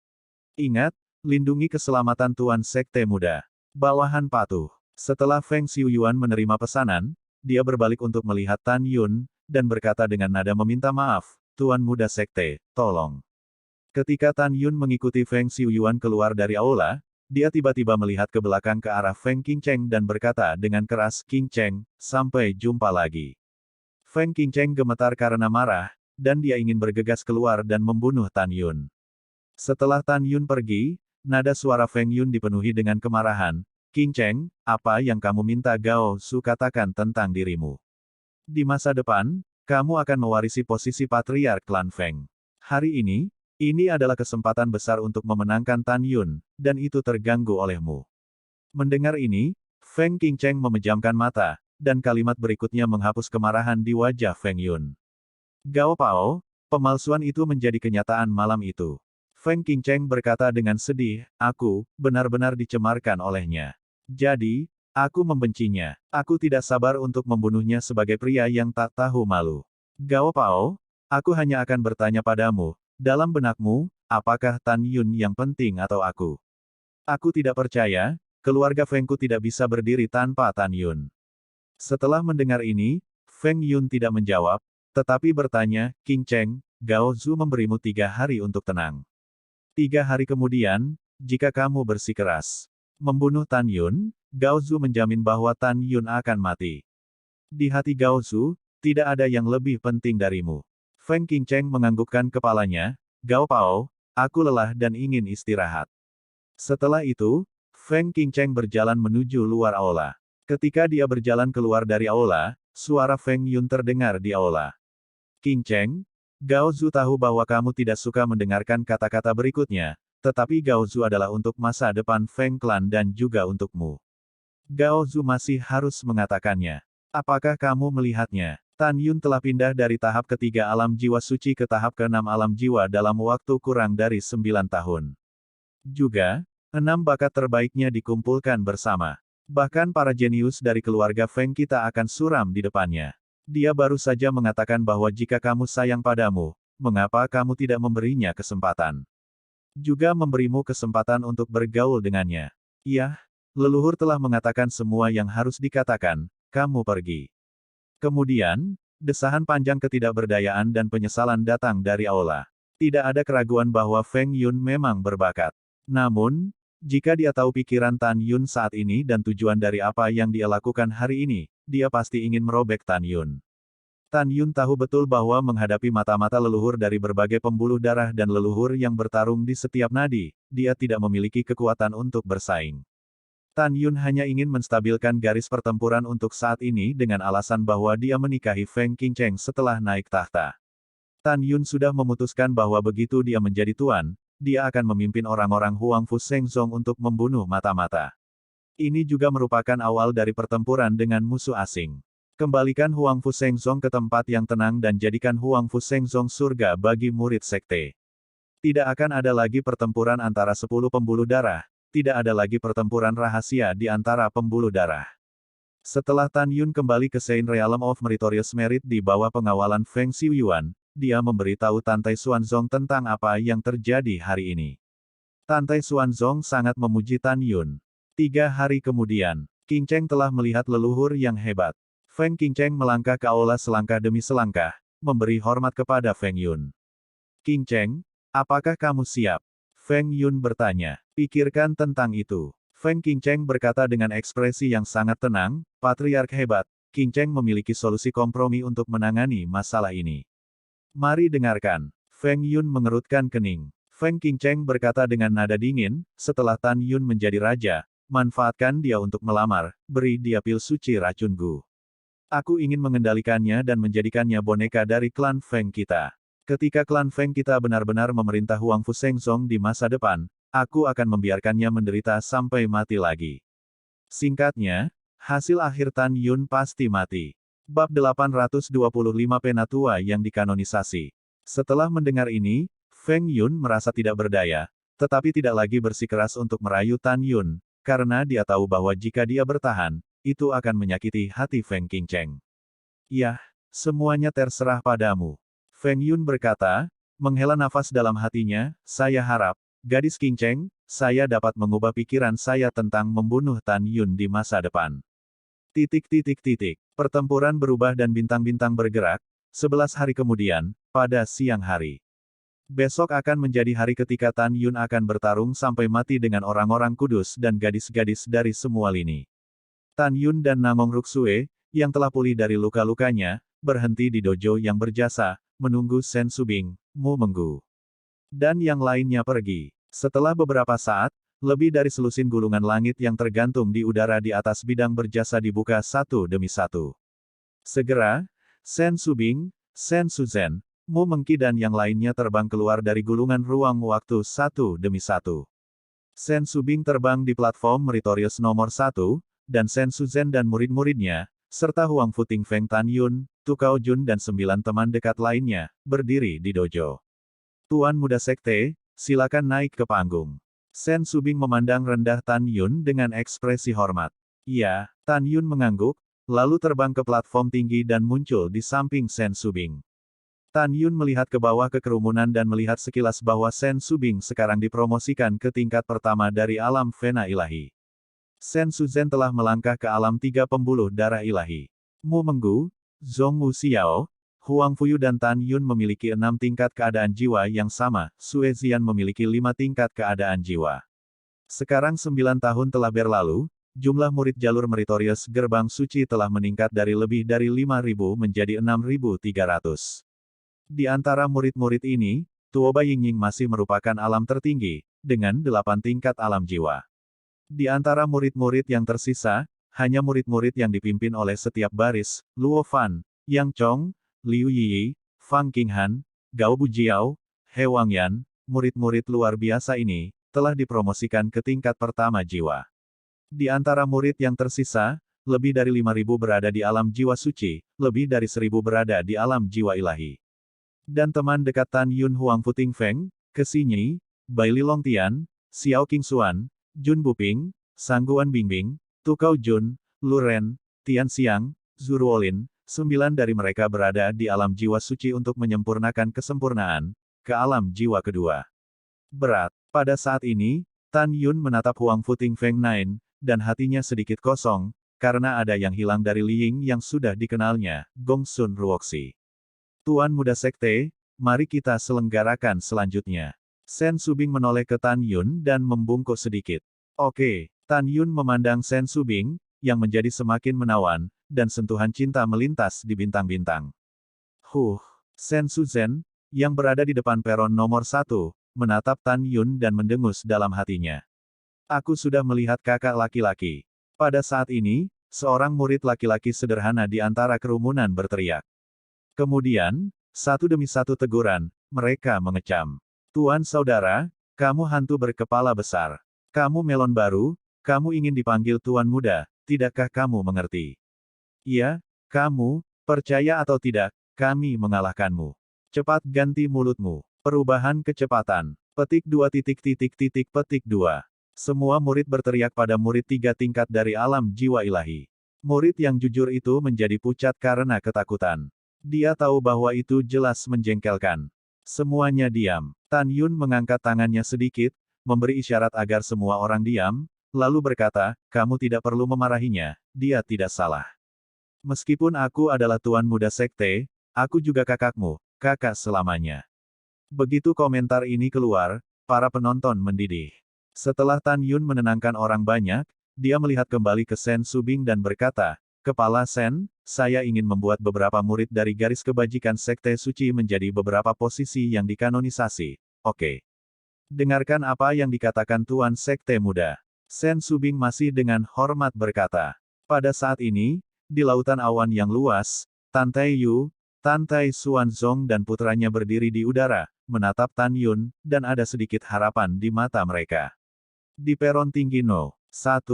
Ingat, lindungi keselamatan Tuan Sekte Muda. Bawahan patuh. Setelah Feng Xiuyuan menerima pesanan, dia berbalik untuk melihat Tan Yun, dan berkata dengan nada meminta maaf, Tuan Muda Sekte, tolong. Ketika Tan Yun mengikuti Feng Xiuyuan keluar dari aula, dia tiba-tiba melihat ke belakang ke arah Feng Qingcheng dan berkata dengan keras, Qingcheng, sampai jumpa lagi. Feng Qingcheng gemetar karena marah, dan dia ingin bergegas keluar dan membunuh Tan Yun. Setelah Tan Yun pergi, nada suara Feng Yun dipenuhi dengan kemarahan, Qingcheng, apa yang kamu minta Gao Su katakan tentang dirimu? Di masa depan, kamu akan mewarisi posisi patriark klan Feng. Hari ini adalah kesempatan besar untuk memenangkan Tan Yun, dan itu terganggu olehmu. Mendengar ini, Feng Qingcheng memejamkan mata, dan kalimat berikutnya menghapus kemarahan di wajah Feng Yun. Gao Pao, pemalsuan itu menjadi kenyataan malam itu. Feng Qingcheng berkata dengan sedih, aku, benar-benar dicemarkan olehnya. Jadi, aku membencinya. Aku tidak sabar untuk membunuhnya sebagai pria yang tak tahu malu. Gao Pao, aku hanya akan bertanya padamu, dalam benakmu, apakah Tan Yun yang penting atau aku? Aku tidak percaya, keluarga Fengku tidak bisa berdiri tanpa Tan Yun. Setelah mendengar ini, Feng Yun tidak menjawab, tetapi bertanya, Qingcheng, Gao Zu memberimu 3 hari untuk tenang. 3 hari kemudian, jika kamu bersikeras membunuh Tan Yun, Gao Zu menjamin bahwa Tan Yun akan mati. Di hati Gao Zu, tidak ada yang lebih penting darimu. Feng Qingcheng menganggukkan kepalanya, Gao Pao, aku lelah dan ingin istirahat. Setelah itu, Feng Qingcheng berjalan menuju luar aula. Ketika dia berjalan keluar dari aula, suara Feng Yun terdengar di aula. Qingcheng, Gao Zu tahu bahwa kamu tidak suka mendengarkan kata-kata berikutnya, tetapi Gao Zu adalah untuk masa depan Feng Clan dan juga untukmu. Gao Zu masih harus mengatakannya. Apakah kamu melihatnya? Tan Yun telah pindah dari tahap ketiga alam jiwa suci ke tahap ke-6 alam jiwa dalam waktu kurang dari 9 tahun. Juga, 6 bakat terbaiknya dikumpulkan bersama. Bahkan para jenius dari keluarga Feng kita akan suram di depannya. Dia baru saja mengatakan bahwa jika kamu sayang padamu, mengapa kamu tidak memberinya kesempatan? Juga memberimu kesempatan untuk bergaul dengannya. Iya, leluhur telah mengatakan semua yang harus dikatakan, kamu pergi. Kemudian, desahan panjang ketidakberdayaan dan penyesalan datang dari aula. Tidak ada keraguan bahwa Feng Yun memang berbakat. Namun, jika dia tahu pikiran Tan Yun saat ini dan tujuan dari apa yang dia lakukan hari ini, dia pasti ingin merobek Tan Yun. Tan Yun tahu betul bahwa menghadapi mata-mata leluhur dari berbagai pembuluh darah dan leluhur yang bertarung di setiap nadi, dia tidak memiliki kekuatan untuk bersaing. Tan Yun hanya ingin menstabilkan garis pertempuran untuk saat ini dengan alasan bahwa dia menikahi Feng Qingcheng setelah naik tahta. Tan Yun sudah memutuskan bahwa begitu dia menjadi tuan, dia akan memimpin orang-orang Huangfu Shengzong untuk membunuh mata-mata. Ini juga merupakan awal dari pertempuran dengan musuh asing. Kembalikan Huangfu Shengzong ke tempat yang tenang dan jadikan Huangfu Shengzong surga bagi murid sekte. Tidak akan ada lagi pertempuran antara 10 pembuluh darah, tidak ada lagi pertempuran rahasia di antara pembuluh darah. Setelah Tan Yun kembali ke Saint Realm of Meritorious Merit di bawah pengawalan Feng Xiuyuan, dia memberitahu Tantai Xuanzong tentang apa yang terjadi hari ini. Tantai Xuanzong sangat memuji Tan Yun. 3 hari kemudian, Qingcheng telah melihat leluhur yang hebat. Feng Qingcheng melangkah ke aula selangkah demi selangkah, memberi hormat kepada Feng Yun. Qingcheng, apakah kamu siap? Feng Yun bertanya. Pikirkan tentang itu. Feng Qingcheng berkata dengan ekspresi yang sangat tenang, Patriark hebat, Qingcheng memiliki solusi kompromi untuk menangani masalah ini. Mari dengarkan. Feng Yun mengerutkan kening. Feng Qingcheng berkata dengan nada dingin, setelah Tan Yun menjadi raja, manfaatkan dia untuk melamar, beri dia pil suci racun Gu. Aku ingin mengendalikannya dan menjadikannya boneka dari klan Feng kita. Ketika klan Feng kita benar-benar memerintah Huangfu Shengzong di masa depan, aku akan membiarkannya menderita sampai mati lagi. Singkatnya, hasil akhir Tan Yun pasti mati. Bab 825 Penatua yang dikanonisasi. Setelah mendengar ini, Feng Yun merasa tidak berdaya, tetapi tidak lagi bersikeras untuk merayu Tan Yun, karena dia tahu bahwa jika dia bertahan, itu akan menyakiti hati Feng Qingcheng. Yah, semuanya terserah padamu. Feng Yun berkata, menghela nafas dalam hatinya, saya harap, gadis Qingcheng, saya dapat mengubah pikiran saya tentang membunuh Tan Yun di masa depan. Pertempuran berubah dan bintang-bintang bergerak. 11 hari kemudian, pada siang hari. Besok akan menjadi hari ketika Tan Yun akan bertarung sampai mati dengan orang-orang kudus dan gadis-gadis dari semua lini. Tan Yun dan Namong Ruksue, yang telah pulih dari luka-lukanya, berhenti di dojo yang berjasa, menunggu Sen Subing, Mu Menggu, dan yang lainnya pergi. Setelah beberapa saat, lebih dari selusin gulungan langit yang tergantung di udara di atas bidang berjasa dibuka satu demi satu. Segera, Sen Subing, Sen Suzen, Mu Mengki dan yang lainnya terbang keluar dari gulungan ruang waktu satu demi satu. Sen Subing terbang di platform Meritorious nomor 1, dan Sen Suzen dan murid-muridnya, serta Huang Futing Feng Tan Yun, Tukao Jun dan 9 teman dekat lainnya, berdiri di dojo. Tuan Muda Sekte, silakan naik ke panggung. Sen Subing memandang rendah Tan Yun dengan ekspresi hormat. Iya, Tan Yun mengangguk, lalu terbang ke platform tinggi dan muncul di samping Sen Subing. Tan Yun melihat ke bawah ke kerumunan dan melihat sekilas bahwa Sen Subing sekarang dipromosikan ke tingkat pertama dari alam Vena ilahi. Sen Suzen telah melangkah ke alam 3 pembuluh darah ilahi. Mu Menggu, Zhong Wu Xiao, Huang Fuyu dan Tan Yun memiliki 6 tingkat keadaan jiwa yang sama, Sue Zian memiliki 5 tingkat keadaan jiwa. Sekarang 9 tahun telah berlalu, jumlah murid jalur Meritorious Gerbang Suci telah meningkat dari lebih dari 5.000 menjadi 6.300. Di antara murid-murid ini, Tuoba Yingying masih merupakan alam tertinggi, dengan 8 tingkat alam jiwa. Di antara murid-murid yang tersisa, hanya murid-murid yang dipimpin oleh setiap baris, Luo Fan, Yang Chong, Liu Yiyi, Fang Qinghan, Gao Bujiao, He Wangyan, murid-murid luar biasa ini, telah dipromosikan ke tingkat pertama jiwa. Di antara murid yang tersisa, lebih dari 5.000 berada di alam jiwa suci, lebih dari 1.000 berada di alam jiwa ilahi. Dan teman dekat Tan Yun Huang Futing Feng, Kesinyi, Bai Li Longtian, Xiao Qingxuan, Jun Buping, Sangguan Bingbing, Tukao Jun, Lu Ren, Tian Xiang, Zuruolin, 9 dari mereka berada di alam jiwa suci untuk menyempurnakan kesempurnaan, ke alam jiwa kedua. Berat. Pada saat ini, Tan Yun menatap Huang Futing Feng Nine, dan hatinya sedikit kosong, karena ada yang hilang dari Li Ying yang sudah dikenalnya, Gong Sun Ruoxi. Tuan Muda Sekte, mari kita selenggarakan selanjutnya. Sen Subing menoleh ke Tan Yun dan membungkuk sedikit. Oke. Tan Yun memandang Sen Subing, yang menjadi semakin menawan, dan sentuhan cinta melintas di bintang-bintang. Sen Suzen, yang berada di depan peron nomor 1, menatap Tan Yun dan mendengus dalam hatinya. Aku sudah melihat kakak laki-laki. Pada saat ini, seorang murid laki-laki sederhana di antara kerumunan berteriak. Kemudian, satu demi satu teguran, mereka mengecam. Tuan saudara, kamu hantu berkepala besar. Kamu melon baru, kamu ingin dipanggil Tuan Muda, tidakkah kamu mengerti? Iya, kamu, percaya atau tidak, kami mengalahkanmu. Cepat ganti mulutmu. Perubahan kecepatan. Petik 2. Semua murid berteriak pada murid 3 tingkat dari alam jiwa ilahi. Murid yang jujur itu menjadi pucat karena ketakutan. Dia tahu bahwa itu jelas menjengkelkan. Semuanya diam. Tan Yun mengangkat tangannya sedikit, memberi isyarat agar semua orang diam, lalu berkata, kamu tidak perlu memarahinya, dia tidak salah. Meskipun aku adalah Tuan Muda Sekte, aku juga kakakmu, kakak selamanya. Begitu komentar ini keluar, para penonton mendidih. Setelah Tan Yun menenangkan orang banyak, dia melihat kembali ke Sen Subing dan berkata, Kepala Sen, saya ingin membuat beberapa murid dari garis kebajikan Sekte Suci menjadi beberapa posisi yang dikanonisasi. Oke. Dengarkan apa yang dikatakan Tuan Sekte Muda. Sen Subing masih dengan hormat berkata. Pada saat ini, di lautan awan yang luas, Tan Taiyu, Tan Tai Xuanzong dan putranya berdiri di udara, menatap Tan Yun, dan ada sedikit harapan di mata mereka. Di peron tinggi No. 1,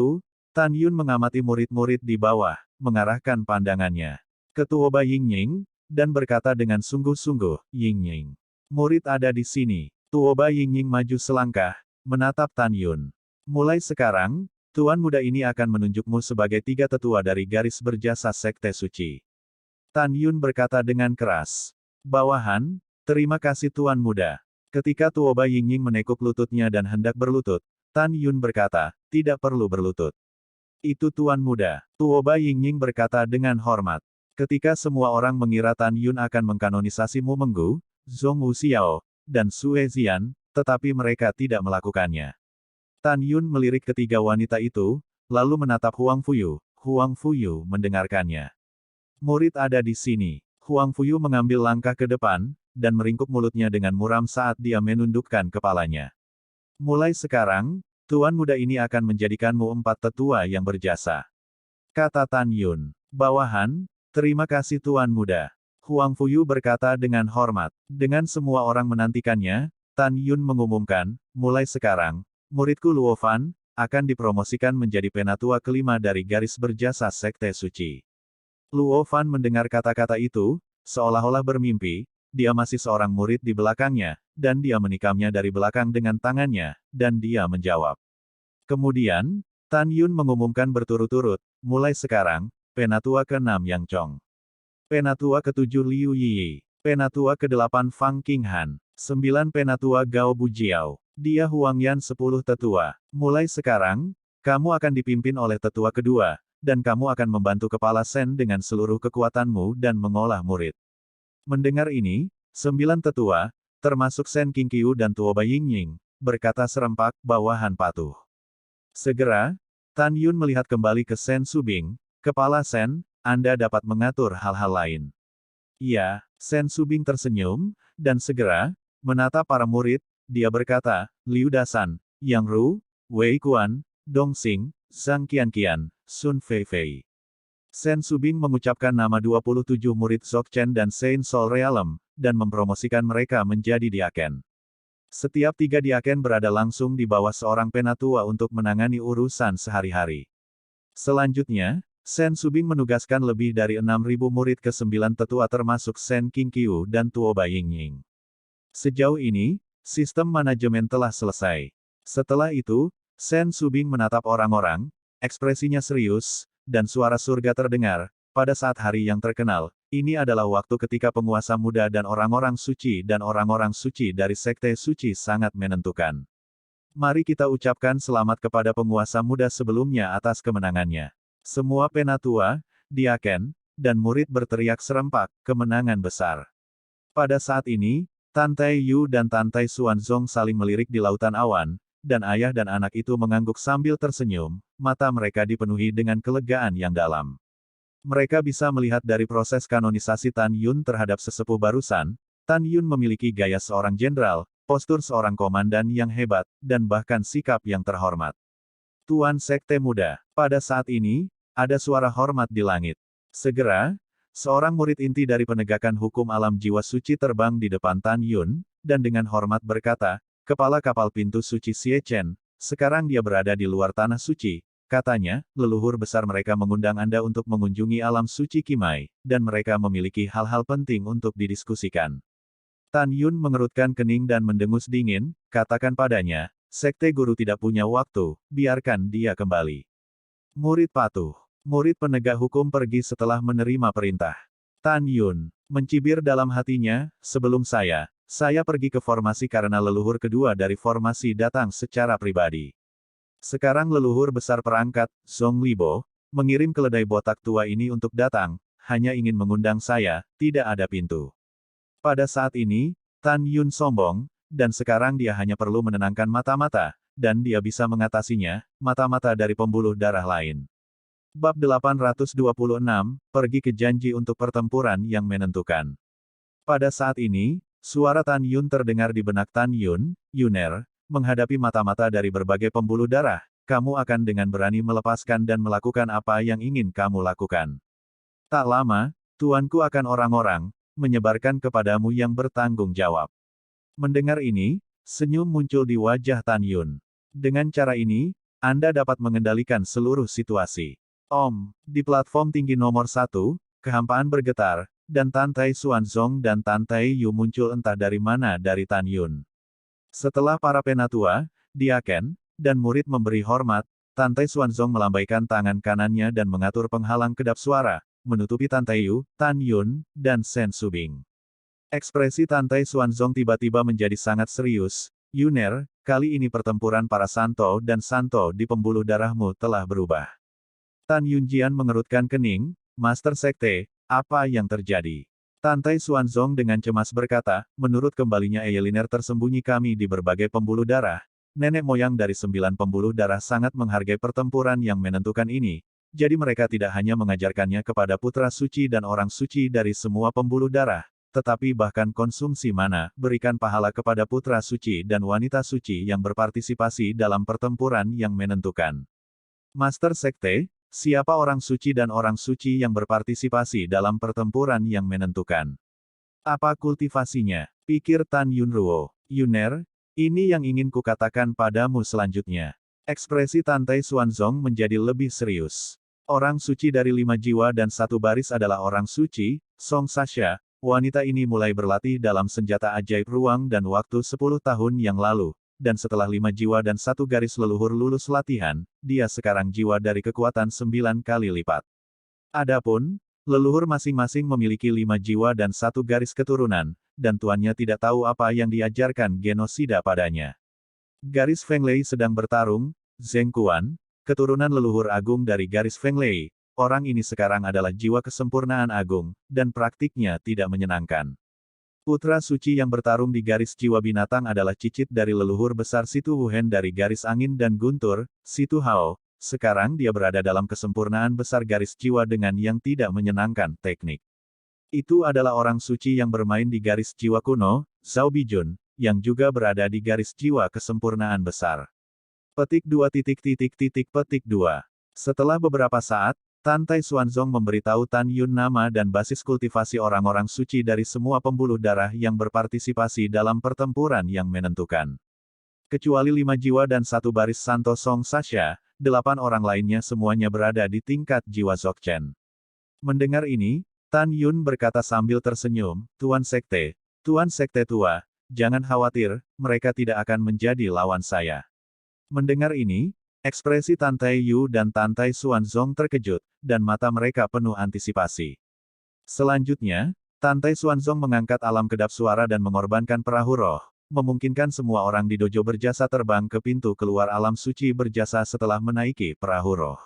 Tan Yun mengamati murid-murid di bawah, mengarahkan pandangannya ke Tuoba Yingying, dan berkata dengan sungguh-sungguh, Yingying. Murid ada di sini. Tuoba Yingying maju selangkah, menatap Tan Yun. Mulai sekarang, Tuan muda ini akan menunjukmu sebagai tiga tetua dari garis berjasa Sekte Suci. Tan Yun berkata dengan keras. Bawahan, terima kasih Tuan muda. Ketika Tuoba Yingying menekuk lututnya dan hendak berlutut, Tan Yun berkata, tidak perlu berlutut. Itu Tuan muda. Tuoba Yingying berkata dengan hormat. Ketika semua orang mengira Tan Yun akan mengkanonisasi Mu Menggu, Zhong Wuxiao, dan Sue Zian, tetapi mereka tidak melakukannya. Tan Yun melirik ketiga wanita itu, lalu menatap Huang Fuyu. Huang Fuyu mendengarkannya. Murid ada di sini. Huang Fuyu mengambil langkah ke depan, dan meringkuk mulutnya dengan muram saat dia menundukkan kepalanya. Mulai sekarang, Tuan muda ini akan menjadikanmu 4 tetua yang berjasa. Kata Tan Yun. Bawahan, terima kasih Tuan muda. Huang Fuyu berkata dengan hormat. Dengan semua orang menantikannya, Tan Yun mengumumkan, mulai sekarang, muridku Luo Fan, akan dipromosikan menjadi penatua kelima dari garis berjasa Sekte Suci. Luo Fan mendengar kata-kata itu, seolah-olah bermimpi, dia masih seorang murid di belakangnya, dan dia menikamnya dari belakang dengan tangannya, dan dia menjawab. Kemudian, Tan Yun mengumumkan berturut-turut, mulai sekarang, penatua ke-6 Yang Chong. Penatua ke-7 Liu Yi. Penatua ke-8 Fang Qinghan. 9 penatua Gao Bujiao. Dia Huang Yan 10 tetua. Mulai sekarang, kamu akan dipimpin oleh tetua kedua, dan kamu akan membantu kepala Sen dengan seluruh kekuatanmu dan mengolah murid. Mendengar ini, 9 tetua, termasuk Sen Qingqiu dan Tuoba Yingying, berkata serempak, bawahan patuh. Segera, Tan Yun melihat kembali ke Sen Subing, kepala Sen, Anda dapat mengatur hal-hal lain. Iya, Sen Subing tersenyum, dan segera, menatap para murid, dia berkata, Liu Dasan, Yang Ru, Wei Kuan, Dong Xing, Zhang Qianqian, Sun Feifei. Sen Subing mengucapkan nama 27 murid Dzogchen dan Saint Soul Realm, dan mempromosikan mereka menjadi diaken. Setiap 3 diaken berada langsung di bawah seorang penatua untuk menangani urusan sehari-hari. Selanjutnya, Sen Subing menugaskan lebih dari 6.000 murid ke 9 tetua termasuk Sen Qingqiu dan Tuoba Yingying. Sejauh ini, sistem manajemen telah selesai. Setelah itu, Sen Subing menatap orang-orang, ekspresinya serius, dan suara surga terdengar, pada saat hari yang terkenal, ini adalah waktu ketika penguasa muda dan orang-orang suci dari Sekte Suci sangat menentukan. Mari kita ucapkan selamat kepada penguasa muda sebelumnya atas kemenangannya. Semua penatua, diaken, dan murid berteriak serempak, kemenangan besar. Pada saat ini, Tan Tai Yu dan Tan Tai Xuanzong saling melirik di lautan awan, dan ayah dan anak itu mengangguk sambil tersenyum, mata mereka dipenuhi dengan kelegaan yang dalam. Mereka bisa melihat dari proses kanonisasi Tan Yun terhadap sesepuh barusan, Tan Yun memiliki gaya seorang jenderal, postur seorang komandan yang hebat, dan bahkan sikap yang terhormat. Tuan Sekte Muda, pada saat ini, ada suara hormat di langit. Segera, seorang murid inti dari penegakan hukum alam jiwa suci terbang di depan Tan Yun, dan dengan hormat berkata, Kepala kapal pintu suci Xie Chen, sekarang dia berada di luar tanah suci, katanya, leluhur besar mereka mengundang Anda untuk mengunjungi alam suci Qimai, dan mereka memiliki hal-hal penting untuk didiskusikan. Tan Yun mengerutkan kening dan mendengus dingin, katakan padanya, Sekte Guru tidak punya waktu, biarkan dia kembali. Murid patuh. Murid penegak hukum pergi setelah menerima perintah. Tan Yun mencibir dalam hatinya, sebelum saya pergi ke formasi karena leluhur kedua dari formasi datang secara pribadi. Sekarang leluhur besar perangkat, Zhong Libo, mengirim keledai botak tua ini untuk datang, hanya ingin mengundang saya, tidak ada pintu. Pada saat ini, Tan Yun sombong, dan sekarang dia hanya perlu menenangkan mata-mata, dan dia bisa mengatasinya, mata-mata dari pembuluh darah lain. Bab 826, pergi ke janji untuk pertempuran yang menentukan. Pada saat ini, suara Tan Yun terdengar di benak Tan Yun, Yuner, menghadapi mata-mata dari berbagai pembuluh darah, kamu akan dengan berani melepaskan dan melakukan apa yang ingin kamu lakukan. Tak lama, tuanku akan orang-orang, menyebarkan kepadamu yang bertanggung jawab. Mendengar ini, senyum muncul di wajah Tan Yun. Dengan cara ini, Anda dapat mengendalikan seluruh situasi. Di platform tinggi nomor 1, kehampaan bergetar, dan Tan Tai Xuanzong dan Tan Tai Yu muncul entah dari mana dari Tan Yun. Setelah para penatua, diaken, dan murid memberi hormat, Tan Tai Xuanzong melambaikan tangan kanannya dan mengatur penghalang kedap suara, menutupi Tan Tai Yu, Tan Yun, dan Shen Subing. Ekspresi Tan Tai Xuanzong tiba-tiba menjadi sangat serius. Yuner, kali ini pertempuran para Santo dan Santo di pembuluh darahmu telah berubah. Tan Yunjian mengerutkan kening, Master Sekte, apa yang terjadi? Tan Tai Xuanzong dengan cemas berkata, menurut kembalinya Eyeliner tersembunyi kami di berbagai pembuluh darah. Nenek moyang dari 9 pembuluh darah sangat menghargai pertempuran yang menentukan ini. Jadi mereka tidak hanya mengajarkannya kepada putra suci dan orang suci dari semua pembuluh darah, tetapi bahkan konsumsi mana, berikan pahala kepada putra suci dan wanita suci yang berpartisipasi dalam pertempuran yang menentukan. Master Sekte, siapa orang suci dan orang suci yang berpartisipasi dalam pertempuran yang menentukan? Apa kultivasinya? Pikir Tan Yunruo. Yuner, ini yang ingin kukatakan padamu selanjutnya. Ekspresi Tan Tai Xuanzong menjadi lebih serius. Orang suci dari 5 jiwa dan 1 baris adalah orang suci, Song Sasha. Wanita ini mulai berlatih dalam senjata ajaib ruang dan waktu 10 tahun yang lalu, dan setelah 5 jiwa dan 1 garis leluhur lulus latihan, dia sekarang jiwa dari kekuatan 9 kali lipat. Adapun, leluhur masing-masing memiliki 5 jiwa dan 1 garis keturunan, dan tuannya tidak tahu apa yang diajarkan genosida padanya. Garis Feng Lei sedang bertarung, Zheng Quan, keturunan leluhur agung dari garis Feng Lei. Orang ini sekarang adalah jiwa kesempurnaan agung, dan praktiknya tidak menyenangkan. Putra suci yang bertarung di garis jiwa binatang adalah cicit dari leluhur besar Situ Wuhen dari garis angin dan guntur, Situ Hao. Sekarang dia berada dalam kesempurnaan besar garis jiwa dengan yang tidak menyenangkan, teknik. Itu adalah orang suci yang bermain di garis jiwa kuno, Zhao Bijun, yang juga berada di garis jiwa kesempurnaan besar. Petik 2. Petik 2. Setelah beberapa saat, Tan Tai Xuanzong memberitahu Tan Yun nama dan basis kultivasi orang-orang suci dari semua pembuluh darah yang berpartisipasi dalam pertempuran yang menentukan. Kecuali 5 jiwa dan 1 baris Santo Song Sasha, 8 orang lainnya semuanya berada di tingkat jiwa Dzogchen. Mendengar ini, Tan Yun berkata sambil tersenyum, Tuan Sekte tua, jangan khawatir, mereka tidak akan menjadi lawan saya. Mendengar ini, ekspresi Tan Tai Yu dan Tan Tai Xuanzong terkejut, dan mata mereka penuh antisipasi. Selanjutnya, Tan Tai Xuanzong mengangkat alam kedap suara dan mengorbankan perahu roh, memungkinkan semua orang di dojo berjasa terbang ke pintu keluar alam suci berjasa setelah menaiki perahu roh.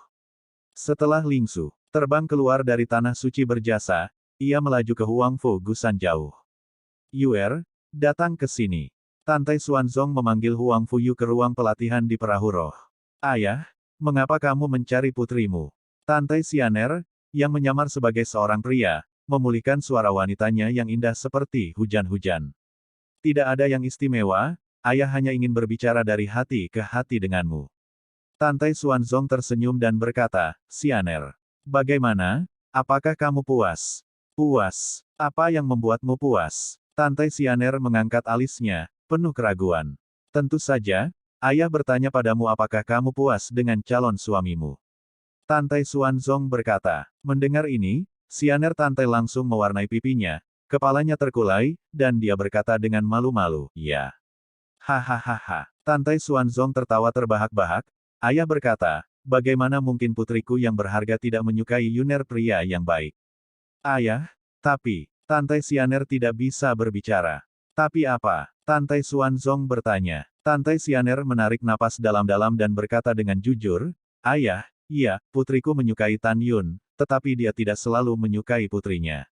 Setelah Lingsu terbang keluar dari tanah suci berjasa, ia melaju ke Huangfu Gusan jauh. Yuer, datang ke sini. Tan Tai Xuanzong memanggil Huangfu Yu ke ruang pelatihan di perahu roh. Ayah, mengapa kamu mencari putrimu? Tan Tai Xianer, yang menyamar sebagai seorang pria, memulihkan suara wanitanya yang indah seperti hujan-hujan. Tidak ada yang istimewa, ayah hanya ingin berbicara dari hati ke hati denganmu. Tan Tai Xuanzong tersenyum dan berkata, Xianer, bagaimana? Apakah kamu puas? Puas. Apa yang membuatmu puas? Tan Tai Xianer mengangkat alisnya, penuh keraguan. Tentu saja, ayah bertanya padamu apakah kamu puas dengan calon suamimu. Tan Tai Xuanzong berkata. Mendengar ini, Xianer Tan Tai langsung mewarnai pipinya, kepalanya terkulai, dan dia berkata dengan malu-malu, ya. Hahaha. Tan Tai Xuanzong tertawa terbahak-bahak. Ayah berkata, bagaimana mungkin putriku yang berharga tidak menyukai Yuner pria yang baik? Ayah, tapi, Tan Tai Xianer tidak bisa berbicara. Tapi apa? Tan Tai Xuanzong bertanya. Tan Tai Xianer menarik napas dalam-dalam dan berkata dengan jujur, Ayah, iya, putriku menyukai Tan Yun, tetapi dia tidak selalu menyukai putrinya.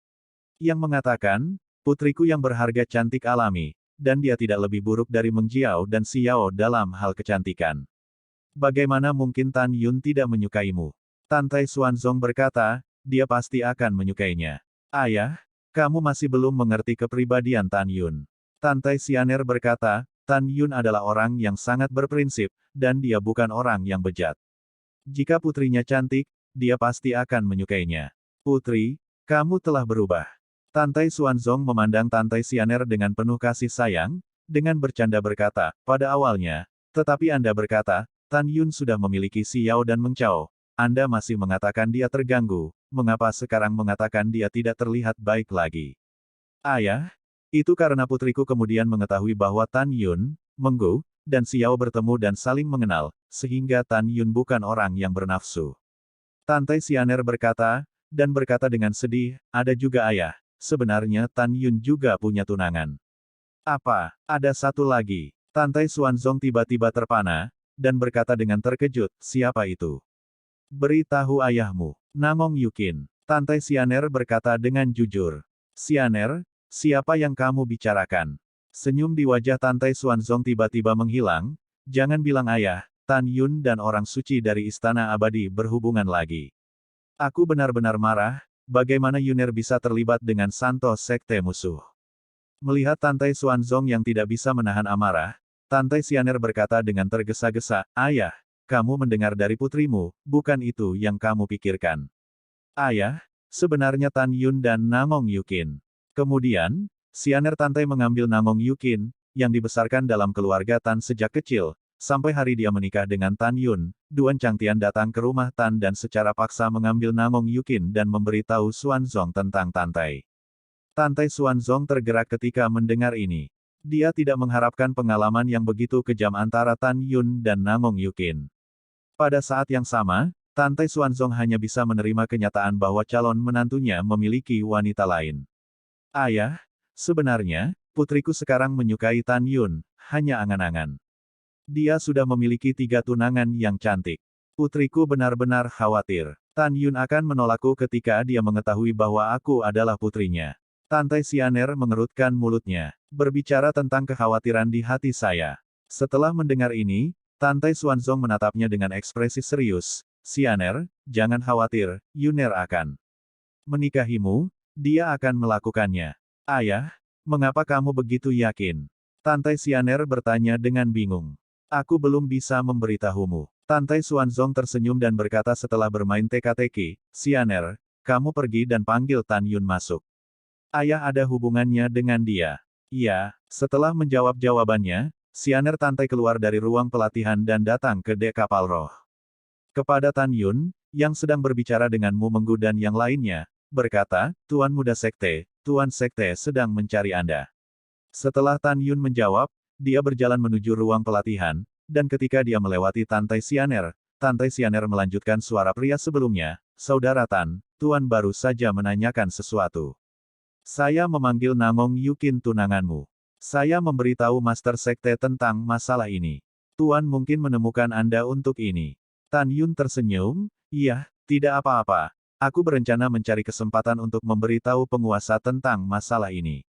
Yang mengatakan, putriku yang berharga cantik alami, dan dia tidak lebih buruk dari Meng Jiao dan Xiao dalam hal kecantikan. Bagaimana mungkin Tan Yun tidak menyukaimu? Tan Tai Xuanzong berkata, dia pasti akan menyukainya. Ayah, kamu masih belum mengerti kepribadian Tan Yun. Tan Tai Xianer berkata, Tan Yun adalah orang yang sangat berprinsip, dan dia bukan orang yang bejat. Jika putrinya cantik, dia pasti akan menyukainya. Putri, kamu telah berubah. Tan Tai Xuanzong memandang Tan Tai Xianer dengan penuh kasih sayang, dengan bercanda berkata, pada awalnya, tetapi Anda berkata, Tan Yun sudah memiliki Xiao dan Meng Chao. Anda masih mengatakan dia terganggu, mengapa sekarang mengatakan dia tidak terlihat baik lagi? Ayah, itu karena putriku kemudian mengetahui bahwa Tan Yun, Meng Gu, dan Xiao bertemu dan saling mengenal, sehingga Tan Yun bukan orang yang bernafsu. Tante Xianer berkata, dan berkata dengan sedih, ada juga ayah, sebenarnya Tan Yun juga punya tunangan. Apa? Ada satu lagi. Tante Xuanzong tiba-tiba terpana, dan berkata dengan terkejut, siapa itu? Beritahu ayahmu. Namong Yukin. Tante Xianer berkata dengan jujur. Xianer, siapa yang kamu bicarakan? Senyum di wajah Tante Xuanzong tiba-tiba menghilang, jangan bilang ayah, Tan Yun dan orang suci dari Istana Abadi berhubungan lagi. Aku benar-benar marah, bagaimana Yuner bisa terlibat dengan Santos Sekte musuh. Melihat Tante Xuanzong yang tidak bisa menahan amarah, Tante Xianer berkata dengan tergesa-gesa, ayah, kamu mendengar dari putrimu, bukan itu yang kamu pikirkan. Ayah, sebenarnya Tan Yun dan Namong Yukin. Kemudian, Xianer Tante mengambil Namong Yukin, yang dibesarkan dalam keluarga Tan sejak kecil, sampai hari dia menikah dengan Tan Yun, Duan Changtian datang ke rumah Tan dan secara paksa mengambil Namong Yukin dan memberitahu Xuanzong tentang Tante. Tante Xuanzong tergerak ketika mendengar ini. Dia tidak mengharapkan pengalaman yang begitu kejam antara Tan Yun dan Namong Yukin. Pada saat yang sama, Tante Xuanzong hanya bisa menerima kenyataan bahwa calon menantunya memiliki wanita lain. Ayah, sebenarnya, putriku sekarang menyukai Tan Yun, hanya angan-angan. Dia sudah memiliki 3 tunangan yang cantik. Putriku benar-benar khawatir. Tan Yun akan menolakku ketika dia mengetahui bahwa aku adalah putrinya. Tante Xianer mengerutkan mulutnya, berbicara tentang kekhawatiran di hati saya. Setelah mendengar ini, Tante Xuanzong menatapnya dengan ekspresi serius. Xianer, jangan khawatir, Yuner akan menikahimu, dia akan melakukannya. Ayah, mengapa kamu begitu yakin? Tante Xianer bertanya dengan bingung. Aku belum bisa memberitahumu. Tante Xuanzong tersenyum dan berkata setelah bermain teka-teki, Xianer, kamu pergi dan panggil Tan Yun masuk. Ayah ada hubungannya dengan dia. Iya, setelah menjawab jawabannya, Xianer Tante keluar dari ruang pelatihan dan datang ke dek kapal roh. Kepada Tan Yun, yang sedang berbicara dengan Mu Menggu dan yang lainnya, berkata, Tuan Muda Sekte, Tuan Sekte sedang mencari Anda. Setelah Tan Yun menjawab, dia berjalan menuju ruang pelatihan, dan ketika dia melewati Tante Xianer melanjutkan suara pria sebelumnya, Saudara Tan, Tuan baru saja menanyakan sesuatu. Saya memanggil Namong Yukin tunanganmu. Saya memberitahu Master Sekte tentang masalah ini. Tuan mungkin menemukan Anda untuk ini. Tan Yun tersenyum, iya, tidak apa-apa. Aku berencana mencari kesempatan untuk memberitahu penguasa tentang masalah ini.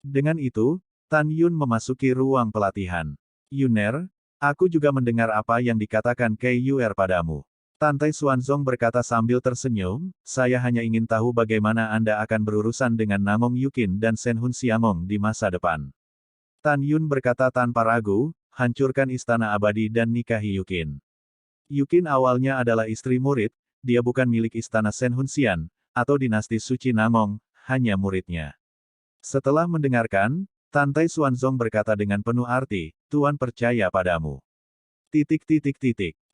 Dengan itu, Tan Yun memasuki ruang pelatihan. Yuner, aku juga mendengar apa yang dikatakan Kei Yuer padamu. Tante Xuanzong berkata sambil tersenyum, saya hanya ingin tahu bagaimana Anda akan berurusan dengan Namong Yukin dan Shen Hun Xiangong di masa depan. Tan Yun berkata tanpa ragu, hancurkan Istana Abadi dan nikahi Yukin. Yukin awalnya adalah istri murid, dia bukan milik Istana Shen Hun Xian, atau dinasti suci Namong, hanya muridnya. Setelah mendengarkan, Tante Xuanzong berkata dengan penuh arti, Tuan percaya padamu.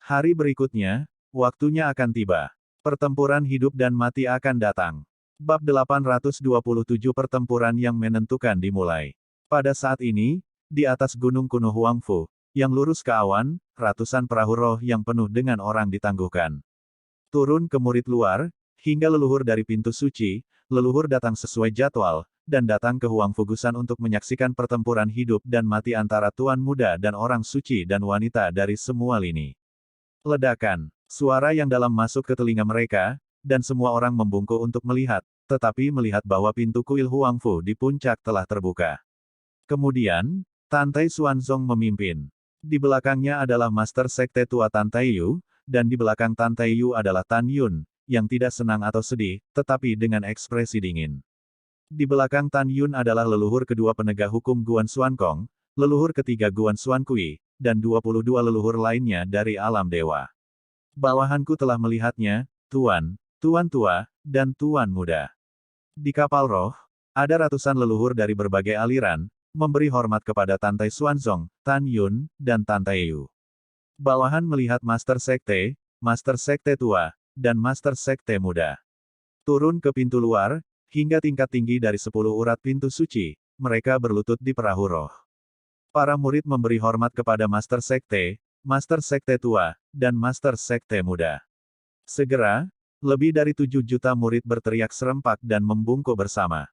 Hari berikutnya, waktunya akan tiba. Pertempuran hidup dan mati akan datang. Bab 827 Pertempuran yang menentukan dimulai. Pada saat ini, di atas gunung kuno Huangfu, yang lurus ke awan, ratusan perahu roh yang penuh dengan orang ditangguhkan. Turun ke murid luar, hingga leluhur dari pintu suci, leluhur datang sesuai jadwal, dan datang ke Huangfu Gusan untuk menyaksikan pertempuran hidup dan mati antara Tuan Muda dan orang suci dan wanita dari semua lini. Ledakan. Suara yang dalam masuk ke telinga mereka, dan semua orang membungkuk untuk melihat, tetapi melihat bahwa pintu kuil Huangfu di puncak telah terbuka. Kemudian, Tante Xuanzong memimpin. Di belakangnya adalah Master Sekte Tua Tante Yu, dan di belakang Tante Yu adalah Tan Yun, yang tidak senang atau sedih, tetapi dengan ekspresi dingin. Di belakang Tan Yun adalah leluhur kedua penegak hukum Guan Xuankong, leluhur ketiga Guan Xuankui, dan 22 leluhur lainnya dari alam dewa. Bawahanku telah melihatnya, Tuan, Tuan Tua, dan Tuan Muda. Di kapal roh, ada ratusan leluhur dari berbagai aliran, memberi hormat kepada Tante Xuanzong, Tan Yun, dan Tante Yu. Bawahan melihat Master Sekte Tua, dan Master Sekte Muda. Turun ke pintu luar, hingga tingkat tinggi dari 10 urat pintu suci, mereka berlutut di perahu roh. Para murid memberi hormat kepada Master Sekte tua, dan Master Sekte muda. Segera, lebih dari 7 juta murid berteriak serempak dan membungkuk bersama.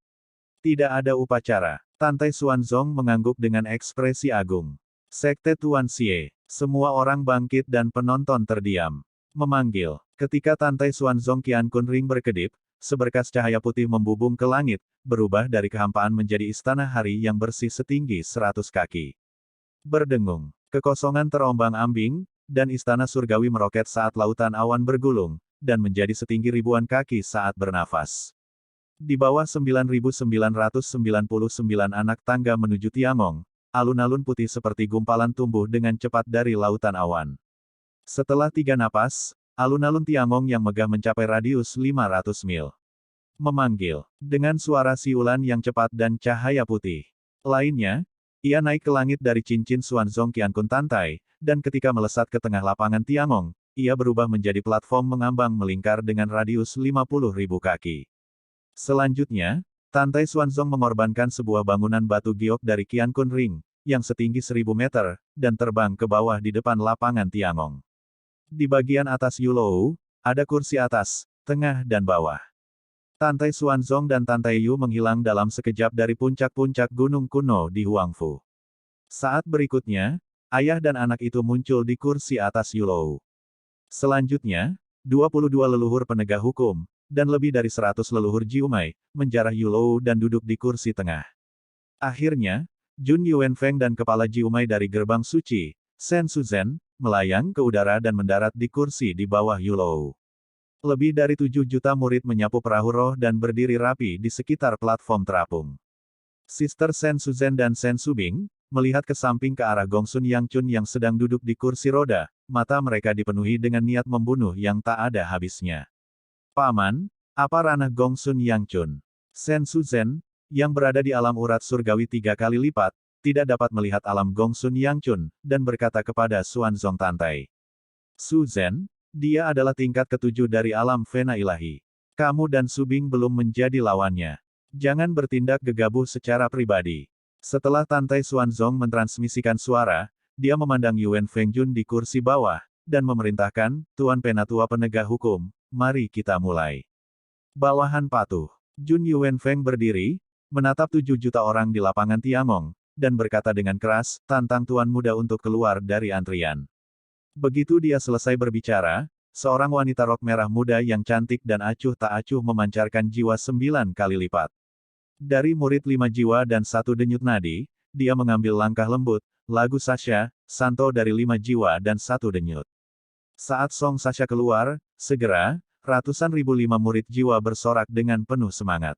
Tidak ada upacara. Tantai Xuanzong mengangguk dengan ekspresi agung. Sekte Tuan Xie. Semua orang bangkit dan penonton terdiam. Memanggil. Ketika Tantai Xuanzong Qiankun Ring berkedip, seberkas cahaya putih membubung ke langit, berubah dari kehampaan menjadi istana hari yang bersih setinggi 100 kaki. Berdengung. Kekosongan terombang-ambing, dan istana surgawi meroket saat lautan awan bergulung, dan menjadi setinggi ribuan kaki saat bernafas. Di bawah 9.999 anak tangga menuju Tiangong, alun-alun putih seperti gumpalan tumbuh dengan cepat dari lautan awan. Setelah 3 napas, alun-alun Tiangong yang megah mencapai radius 500 mil. Memanggil, dengan suara siulan yang cepat dan cahaya putih. Lainnya, ia naik ke langit dari cincin Xuanzong Qiankun Tantai, dan ketika melesat ke tengah lapangan Tiangong, ia berubah menjadi platform mengambang melingkar dengan radius 50.000 kaki. Selanjutnya, Tantai Xuanzong mengorbankan sebuah bangunan batu giok dari Qiankun Ring, yang setinggi 1000 meter, dan terbang ke bawah di depan lapangan Tiangong. Di bagian atas Yulou, ada kursi atas, tengah dan bawah. Tantai Xuanzong dan Tantai Yu menghilang dalam sekejap dari puncak-puncak gunung kuno di Huangfu. Saat berikutnya, ayah dan anak itu muncul di kursi atas Yulou. Selanjutnya, 22 leluhur penegak hukum, dan lebih dari 100 leluhur Jiumai, menjarah Yulou dan duduk di kursi tengah. Akhirnya, Jun Yuanfeng dan kepala Jiumai dari gerbang suci, Shen Suzhen, melayang ke udara dan mendarat di kursi di bawah Yulou. Lebih dari 7 juta murid menyapu perahu roh dan berdiri rapi di sekitar platform terapung. Sister Shen Suzhen dan Shen Subing, melihat ke samping ke arah Gongsun Yangchun yang sedang duduk di kursi roda, mata mereka dipenuhi dengan niat membunuh yang tak ada habisnya. Paman, apa ranah Gongsun Yangchun? Shen Suzhen, yang berada di alam urat surgawi 3 kali lipat, tidak dapat melihat alam Gongsun Yangchun, dan berkata kepada Xuanzong Tantai. Suzhen, dia adalah tingkat ketujuh dari alam Vena ilahi. Kamu dan Subing belum menjadi lawannya. Jangan bertindak gegabah secara pribadi. Setelah Tantai Xuanzong mentransmisikan suara, dia memandang Yuan Fengjun di kursi bawah, dan memerintahkan, Tuan Penatua Penegak Hukum, mari kita mulai. Bawahan patuh. Jun Yuanfeng berdiri, menatap 7 juta orang di lapangan Tiangong, dan berkata dengan keras, tantang Tuan Muda untuk keluar dari antrian. Begitu dia selesai berbicara, seorang wanita rok merah muda yang cantik dan acuh tak acuh memancarkan jiwa 9 kali lipat. Dari murid 5 jiwa dan 1 denyut nadi, dia mengambil langkah lembut, lagu Sasha, Santo dari 5 jiwa dan 1 denyut. Saat Song Sasha keluar, segera, ratusan ribu 5 murid jiwa bersorak dengan penuh semangat.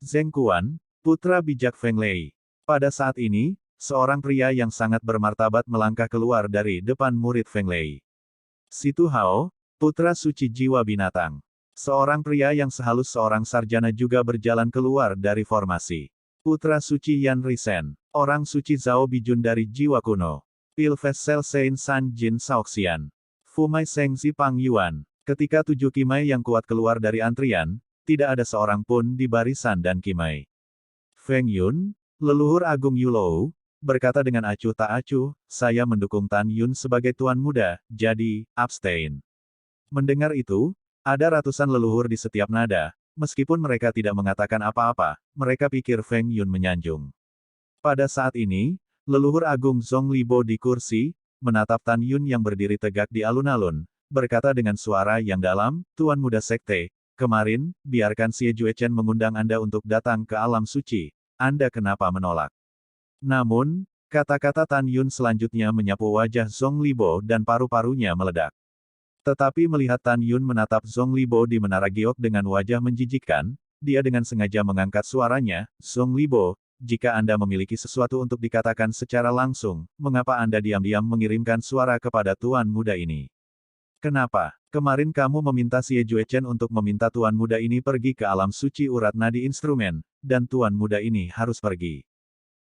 Zheng Quan, putra bijak Feng Lei. Pada saat ini, seorang pria yang sangat bermartabat melangkah keluar dari depan murid Feng Lei. Situ Hao, putra suci jiwa binatang. Seorang pria yang sehalus seorang sarjana juga berjalan keluar dari formasi. Putra suci Yan Risen, orang suci Zhao Bijun dari jiwa kuno. Pilvesel Sein San Jin Saoxian. Fumai Sengzi Pang Yuan. Ketika 7 Kimai yang kuat keluar dari antrian, tidak ada seorang pun di barisan dan Kimai. Feng Yun, leluhur agung Yulou, berkata dengan acuh tak acuh, saya mendukung Tan Yun sebagai tuan muda, jadi, abstain. Mendengar itu, ada ratusan leluhur di setiap nada, meskipun mereka tidak mengatakan apa-apa, mereka pikir Feng Yun menyanjung. Pada saat ini, leluhur agung Zhong Libo di kursi, menatap Tan Yun yang berdiri tegak di alun-alun, berkata dengan suara yang dalam, Tuan Muda Sekte, kemarin, biarkan Xie Juechen mengundang Anda untuk datang ke alam suci, Anda kenapa menolak? Namun, kata-kata Tan Yun selanjutnya menyapu wajah Zhong Libo dan paru-parunya meledak. Tetapi melihat Tan Yun menatap Zhong Libo di menara giok dengan wajah menjijikkan, dia dengan sengaja mengangkat suaranya, Zhong Libo, jika Anda memiliki sesuatu untuk dikatakan secara langsung, mengapa Anda diam-diam mengirimkan suara kepada Tuan Muda ini? Kenapa? Kemarin kamu meminta Xie Juechen untuk meminta Tuan Muda ini pergi ke alam suci urat nadi instrumen, dan Tuan Muda ini harus pergi.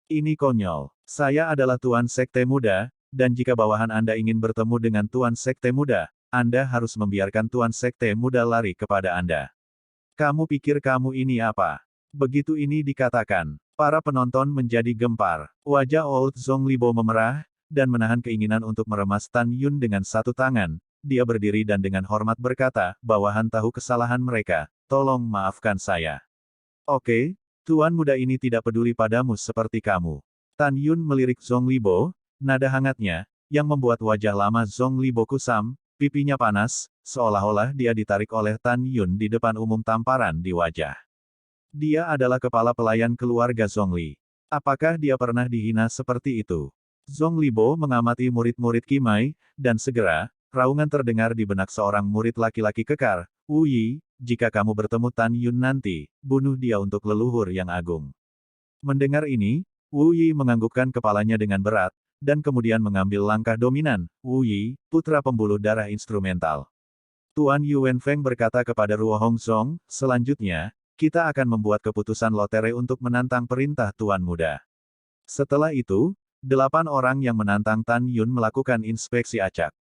Ini konyol. Saya adalah Tuan Sekte Muda, dan jika bawahan Anda ingin bertemu dengan Tuan Sekte Muda, Anda harus membiarkan Tuan Sekte Muda lari kepada Anda. Kamu pikir kamu ini apa? Begitu ini dikatakan, para penonton menjadi gempar. Wajah Old Zonglibo memerah, dan menahan keinginan untuk meremas Tan Yun dengan satu tangan. Dia berdiri dan dengan hormat berkata, bawahan tahu kesalahan mereka, tolong maafkan saya. Oke, tuan muda ini tidak peduli padamu seperti kamu. Tan Yun melirik Zonglibo, nada hangatnya, yang membuat wajah lama Zonglibo kusam, pipinya panas, seolah-olah dia ditarik oleh Tan Yun di depan umum tamparan di wajah. Dia adalah kepala pelayan keluarga Zhongli. Apakah dia pernah dihina seperti itu? Zonglibo mengamati murid-murid Qimai, dan segera, raungan terdengar di benak seorang murid laki-laki kekar, Wu Yi, jika kamu bertemu Tan Yun nanti, bunuh dia untuk leluhur yang agung. Mendengar ini, Wu Yi menganggukkan kepalanya dengan berat, dan kemudian mengambil langkah dominan. Wu Yi, putra pembuluh darah instrumental. Tuan Yuan Feng berkata kepada Ruo Hongzong, selanjutnya, kita akan membuat keputusan lotere untuk menantang perintah Tuan Muda. Setelah itu, 8 orang yang menantang Tan Yun melakukan inspeksi acak.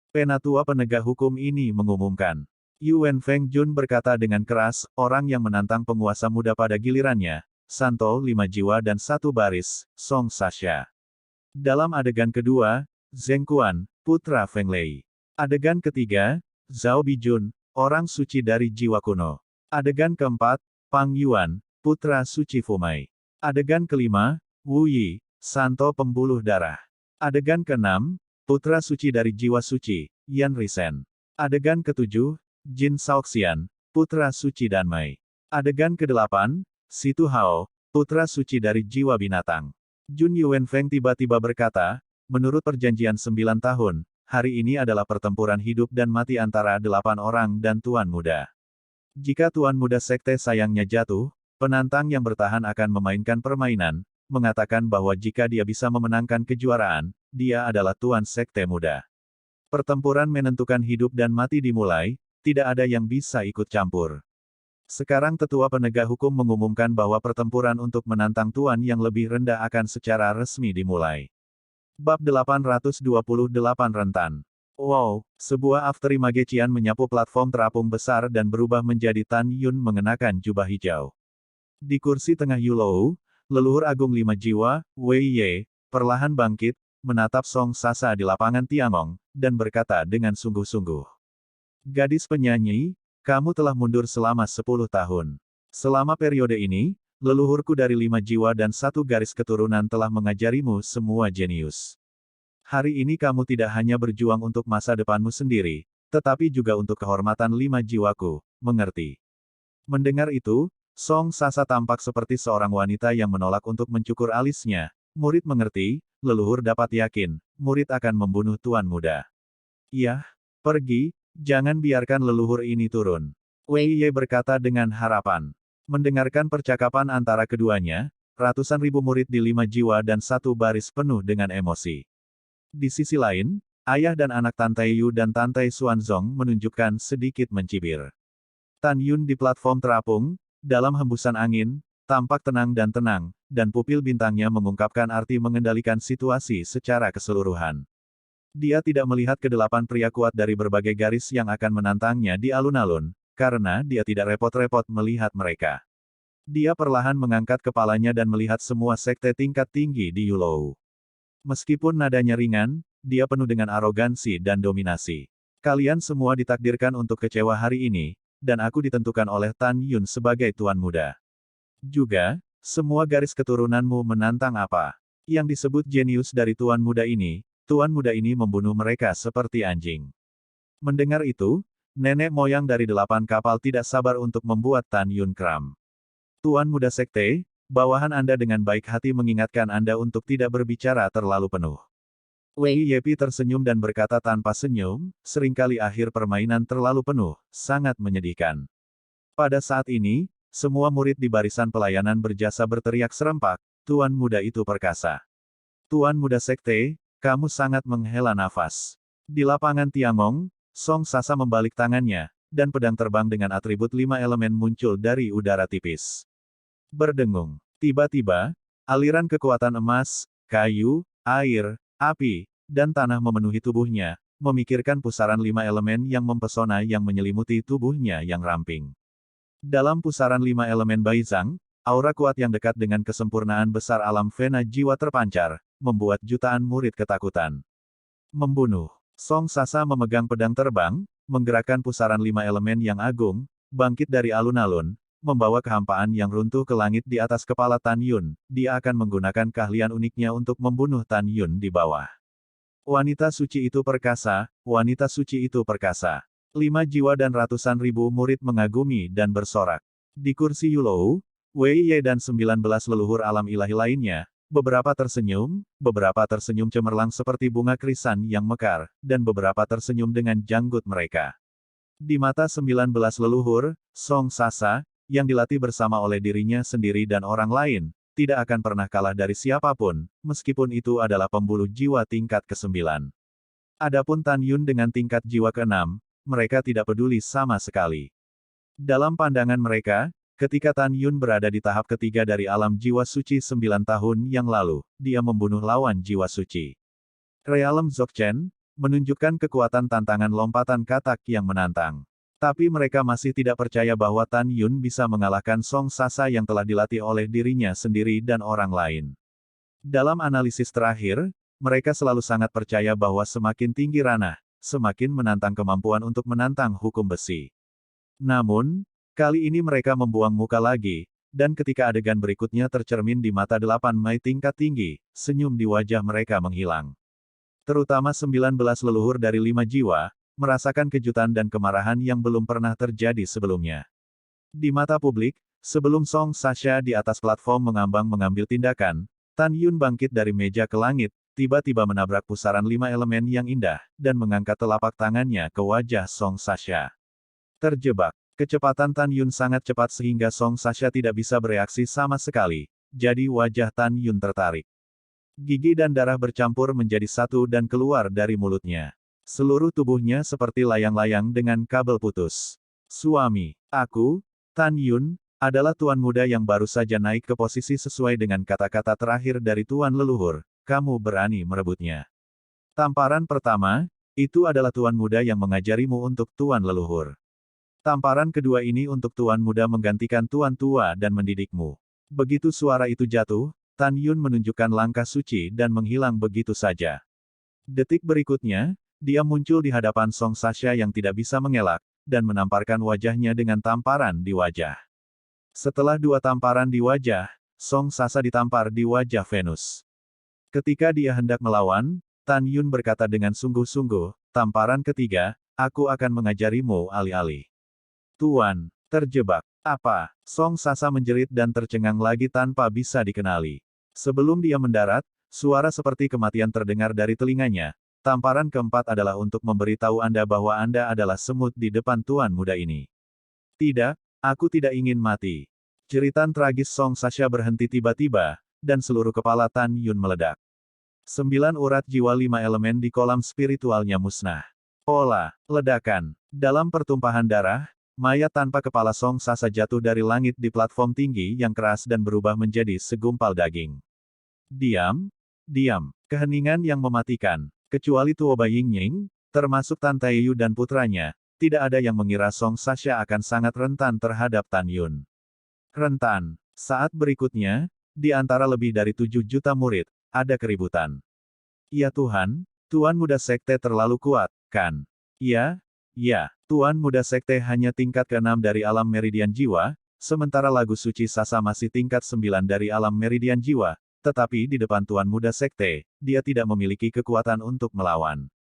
Penatua penegak hukum ini mengumumkan. Yuan Feng Jun berkata dengan keras, orang yang menantang penguasa muda pada gilirannya, Santo 5 jiwa dan 1 baris, Song Sasha. Dalam adegan kedua, Zheng Quan, putra Feng Lei. Adegan ketiga, Zhao Bijun, orang suci dari jiwa kuno. Adegan keempat, Pang Yuan, putra suci Fumai. Adegan kelima, Wu Yi, santo pembuluh darah. Adegan keenam, putra suci dari jiwa suci, Yan Risen. Adegan ketujuh, Jin Shaoxian, putra suci Danmai. Adegan kedelapan, Situ Hao, putra suci dari jiwa binatang. Jun Yuan Feng tiba-tiba berkata, menurut perjanjian 9 tahun, hari ini adalah pertempuran hidup dan mati antara 8 orang dan Tuan Muda. Jika Tuan Muda Sekte sayangnya jatuh, penantang yang bertahan akan memainkan permainan, mengatakan bahwa jika dia bisa memenangkan kejuaraan, dia adalah Tuan Sekte Muda. Pertempuran menentukan hidup dan mati dimulai, tidak ada yang bisa ikut campur. Sekarang tetua penegak hukum mengumumkan bahwa pertempuran untuk menantang Tuan yang lebih rendah akan secara resmi dimulai. Bab 828 Rentan. Wow, sebuah afterimagecian menyapu platform terapung besar dan berubah menjadi Tan Yun mengenakan jubah hijau. Di kursi tengah Yulou, leluhur agung 5 jiwa, Wei Ye, perlahan bangkit, menatap Song Sasa di lapangan Tiangong, dan berkata dengan sungguh-sungguh. Gadis penyanyi, kamu telah mundur selama 10 tahun. Selama periode ini, leluhurku dari 5 jiwa dan 1 garis keturunan telah mengajarimu semua jenius. Hari ini kamu tidak hanya berjuang untuk masa depanmu sendiri, tetapi juga untuk kehormatan 5 jiwaku, mengerti? Mendengar itu, Song Sasa tampak seperti seorang wanita yang menolak untuk mencukur alisnya. Murid mengerti, leluhur dapat yakin, murid akan membunuh Tuan Muda. Iya, pergi, jangan biarkan leluhur ini turun. Wei Ye berkata dengan harapan. Mendengarkan percakapan antara keduanya, ratusan ribu murid di 5 jiwa dan 1 baris penuh dengan emosi. Di sisi lain, ayah dan anak Tan Taiyu dan Tan Tai Xuanzong menunjukkan sedikit mencibir. Tan Yun di platform terapung, dalam hembusan angin, tampak tenang, dan pupil bintangnya mengungkapkan arti mengendalikan situasi secara keseluruhan. Dia tidak melihat ke-8 pria kuat dari berbagai garis yang akan menantangnya di alun-alun, karena dia tidak repot-repot melihat mereka. Dia perlahan mengangkat kepalanya dan melihat semua sekte tingkat tinggi di Yulou. Meskipun nadanya ringan, dia penuh dengan arogansi dan dominasi. Kalian semua ditakdirkan untuk kecewa hari ini, dan aku ditentukan oleh Tan Yun sebagai Tuan Muda. Juga, semua garis keturunanmu menantang apa yang disebut jenius dari Tuan Muda ini membunuh mereka seperti anjing. Mendengar itu, nenek moyang dari 8 kapal tidak sabar untuk membuat Tan Yun kram. Tuan Muda Sekte, bawahan Anda dengan baik hati mengingatkan Anda untuk tidak berbicara terlalu penuh. Wei Yepi tersenyum dan berkata tanpa senyum, seringkali akhir permainan terlalu penuh, sangat menyedihkan. Pada saat ini, semua murid di barisan pelayanan berjasa berteriak serempak, Tuan Muda itu perkasa. Tuan Muda Sekte, kamu sangat menghela nafas. Di lapangan Tiangong, Song Sasa membalik tangannya, dan pedang terbang dengan atribut 5 elemen muncul dari udara tipis. Berdengung. Tiba-tiba, aliran kekuatan emas, kayu, air, api, dan tanah memenuhi tubuhnya, memikirkan pusaran 5 elemen yang mempesona yang menyelimuti tubuhnya yang ramping. Dalam pusaran 5 elemen Baizang, aura kuat yang dekat dengan kesempurnaan besar alam Vena jiwa terpancar, membuat jutaan murid ketakutan. Membunuh. Song Sasa memegang pedang terbang, menggerakkan pusaran 5 elemen yang agung, bangkit dari alun-alun, membawa kehampaan yang runtuh ke langit di atas kepala Tan Yun. Dia akan menggunakan keahlian uniknya untuk membunuh Tan Yun di bawah. Wanita suci itu perkasa, wanita suci itu perkasa. 5 jiwa dan ratusan ribu murid mengagumi dan bersorak. Di kursi Yulou, Wei Ye dan 19 leluhur alam ilahi lainnya, beberapa tersenyum cemerlang seperti bunga krisan yang mekar, dan beberapa tersenyum dengan janggut mereka. Di mata 19 leluhur, Song Sasa, yang dilatih bersama oleh dirinya sendiri dan orang lain, tidak akan pernah kalah dari siapapun, meskipun itu adalah pembuluh jiwa tingkat ke-9. Adapun Tan Yun dengan tingkat jiwa ke-6, mereka tidak peduli sama sekali. Dalam pandangan mereka, ketika Tan Yun berada di tahap ketiga dari alam jiwa suci 9 tahun yang lalu, dia membunuh lawan jiwa suci. Realm Dzogchen, menunjukkan kekuatan tantangan lompatan katak yang menantang. Tapi mereka masih tidak percaya bahwa Tan Yun bisa mengalahkan Song Sasa yang telah dilatih oleh dirinya sendiri dan orang lain. Dalam analisis terakhir, mereka selalu sangat percaya bahwa semakin tinggi ranah, semakin menantang kemampuan untuk menantang hukum besi. Namun, kali ini mereka membuang muka lagi, dan ketika adegan berikutnya tercermin di mata 8 Mai tingkat tinggi, senyum di wajah mereka menghilang. Terutama 19 leluhur dari 5 jiwa, merasakan kejutan dan kemarahan yang belum pernah terjadi sebelumnya. Di mata publik, sebelum Song Sasha di atas platform mengambang mengambil tindakan, Tan Yun bangkit dari meja ke langit, tiba-tiba menabrak pusaran 5 elemen yang indah, dan mengangkat telapak tangannya ke wajah Song Sasha. Terjebak. Kecepatan Tan Yun sangat cepat sehingga Song Sasha tidak bisa bereaksi sama sekali, jadi wajah Tan Yun tertarik. Gigi dan darah bercampur menjadi satu dan keluar dari mulutnya. Seluruh tubuhnya seperti layang-layang dengan kabel putus. Suami, aku, Tan Yun, adalah tuan muda yang baru saja naik ke posisi sesuai dengan kata-kata terakhir dari tuan leluhur. Kamu berani merebutnya. Tamparan pertama, itu adalah tuan muda yang mengajarimu untuk tuan leluhur. Tamparan kedua ini untuk tuan muda menggantikan tuan tua dan mendidikmu. Begitu suara itu jatuh, Tan Yun menunjukkan langkah suci dan menghilang begitu saja. Detik berikutnya, dia muncul di hadapan Song Sasha yang tidak bisa mengelak, dan menamparkan wajahnya dengan tamparan di wajah. Setelah 2 tamparan di wajah, Song Sasa ditampar di wajah Venus. Ketika dia hendak melawan, Tan Yun berkata dengan sungguh-sungguh, tamparan ketiga, aku akan mengajarimu alih-alih. Tuan, terjebak. Apa? Song Sasa menjerit dan tercengang lagi tanpa bisa dikenali. Sebelum dia mendarat, suara seperti kematian terdengar dari telinganya. Tamparan keempat adalah untuk memberitahu Anda bahwa Anda adalah semut di depan tuan muda ini. Tidak, aku tidak ingin mati. Jeritan tragis Song Sasha berhenti tiba-tiba, dan seluruh kepala Tan Yun meledak. 9 urat jiwa 5 elemen di kolam spiritualnya musnah. Pola, ledakan. Dalam pertumpahan darah, mayat tanpa kepala Song Sasa jatuh dari langit di platform tinggi yang keras dan berubah menjadi segumpal daging. Diam, diam. Keheningan yang mematikan. Kecuali Tuoba Yingying, termasuk Tan Taiyu dan putranya, tidak ada yang mengira Song Sasha akan sangat rentan terhadap Tan Yun. Rentan. Saat berikutnya, di antara lebih dari 7 juta murid, ada keributan. Ya Tuhan, Tuan Muda Sekte terlalu kuat, kan? Ya, Tuan Muda Sekte hanya tingkat ke-6 dari alam meridian jiwa, sementara lagu suci Sasa masih tingkat 9 dari alam meridian jiwa, tetapi di depan Tuan Muda Sekte, dia tidak memiliki kekuatan untuk melawan.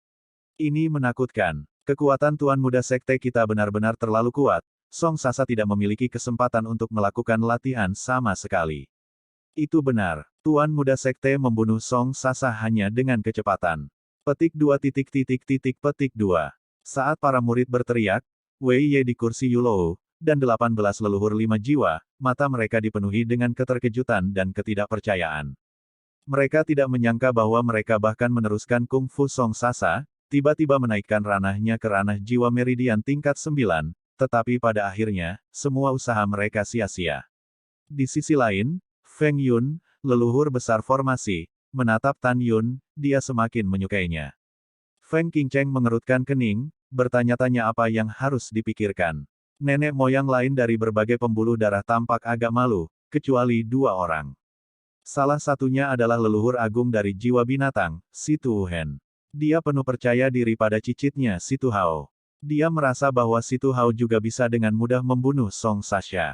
Ini menakutkan. Kekuatan Tuan Muda Sekte kita benar-benar terlalu kuat, Song Sasa tidak memiliki kesempatan untuk melakukan latihan sama sekali. Itu benar, Tuan Muda Sekte membunuh Song Sasa hanya dengan kecepatan. Petik 2 petik 2. Saat para murid berteriak, Wei Ye di kursi Yulou, dan 18 leluhur 5 jiwa, mata mereka dipenuhi dengan keterkejutan dan ketidakpercayaan. Mereka tidak menyangka bahwa mereka bahkan meneruskan Kung Fu Song Sasa, tiba-tiba menaikkan ranahnya ke ranah jiwa meridian tingkat 9, tetapi pada akhirnya, semua usaha mereka sia-sia. Di sisi lain, Feng Yun, leluhur besar formasi, menatap Tan Yun, dia semakin menyukainya. Feng Qingcheng mengerutkan kening, bertanya-tanya apa yang harus dipikirkan. Nenek moyang lain dari berbagai pembuluh darah tampak agak malu, kecuali dua orang. Salah satunya adalah leluhur agung dari jiwa binatang, Si Tu Hen. Dia penuh percaya diri pada cicitnya Si Tu Hao. Dia merasa bahwa Si Tu Hao juga bisa dengan mudah membunuh Song Sasha.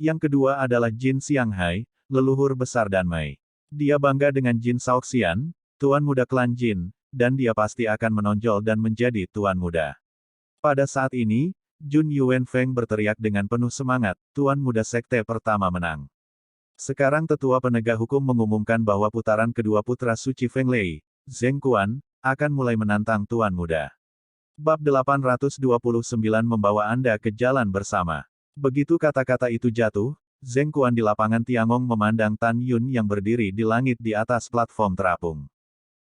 Yang kedua adalah Jin Xianghai, leluhur besar Danmei. Dia bangga dengan Jin Shaoxian, tuan muda klan Jin, dan dia pasti akan menonjol dan menjadi tuan muda. Pada saat ini, Jun Yuanfeng berteriak dengan penuh semangat, tuan muda sekte pertama menang. Sekarang tetua penegak hukum mengumumkan bahwa putaran kedua putra suci Feng Lei, Zheng Quan, akan mulai menantang tuan muda. Bab 829 membawa Anda ke jalan bersama. Begitu kata-kata itu jatuh, Zheng Quan di lapangan Tiangong memandang Tan Yun yang berdiri di langit di atas platform terapung.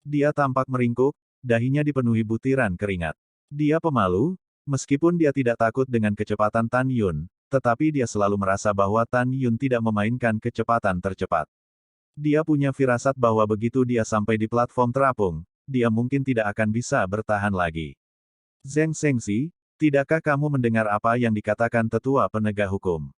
Dia tampak meringkuk, dahinya dipenuhi butiran keringat. Dia pemalu, meskipun dia tidak takut dengan kecepatan Tan Yun, tetapi dia selalu merasa bahwa Tan Yun tidak memainkan kecepatan tercepat. Dia punya firasat bahwa begitu dia sampai di platform terapung, dia mungkin tidak akan bisa bertahan lagi. Zheng Shengxi, tidakkah kamu mendengar apa yang dikatakan tetua penegak hukum?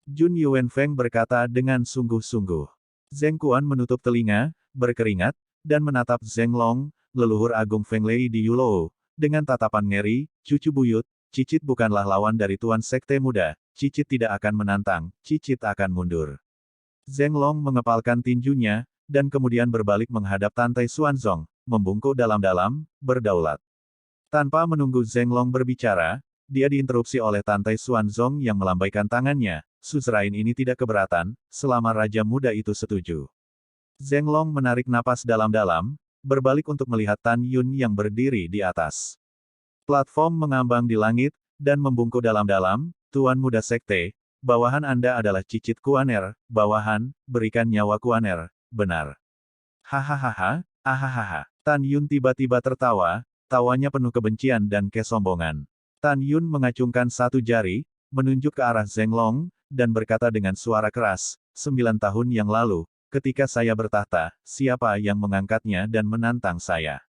Jun Yuanfeng berkata dengan sungguh-sungguh. Zheng Quan menutup telinga, berkeringat, dan menatap Zheng Long, leluhur agung Feng Lei di Yulou, dengan tatapan ngeri, cucu buyut, Cicit bukanlah lawan dari Tuan Sekte Muda, Cicit tidak akan menantang, Cicit akan mundur. Zheng Long mengepalkan tinjunya, dan kemudian berbalik menghadap Tantai Xuanzong, membungkuk dalam-dalam, berdaulat. Tanpa menunggu Zheng Long berbicara, dia diinterupsi oleh Tantai Xuanzong yang melambaikan tangannya, suzerain ini tidak keberatan, selama Raja Muda itu setuju. Zheng Long menarik napas dalam-dalam, berbalik untuk melihat Tan Yun yang berdiri di atas. Platform mengambang di langit, dan membungkuk dalam-dalam, Tuan Muda Sekte, bawahan Anda adalah Cicit Kuaner, bawahan, berikan nyawa Kuaner, benar. Hahaha, ahahaha. Tan Yun tiba-tiba tertawa, tawanya penuh kebencian dan kesombongan. Tan Yun mengacungkan satu jari, menunjuk ke arah Zheng Long, dan berkata dengan suara keras, 9 tahun yang lalu, ketika saya bertahta, siapa yang mengangkatnya dan menantang saya?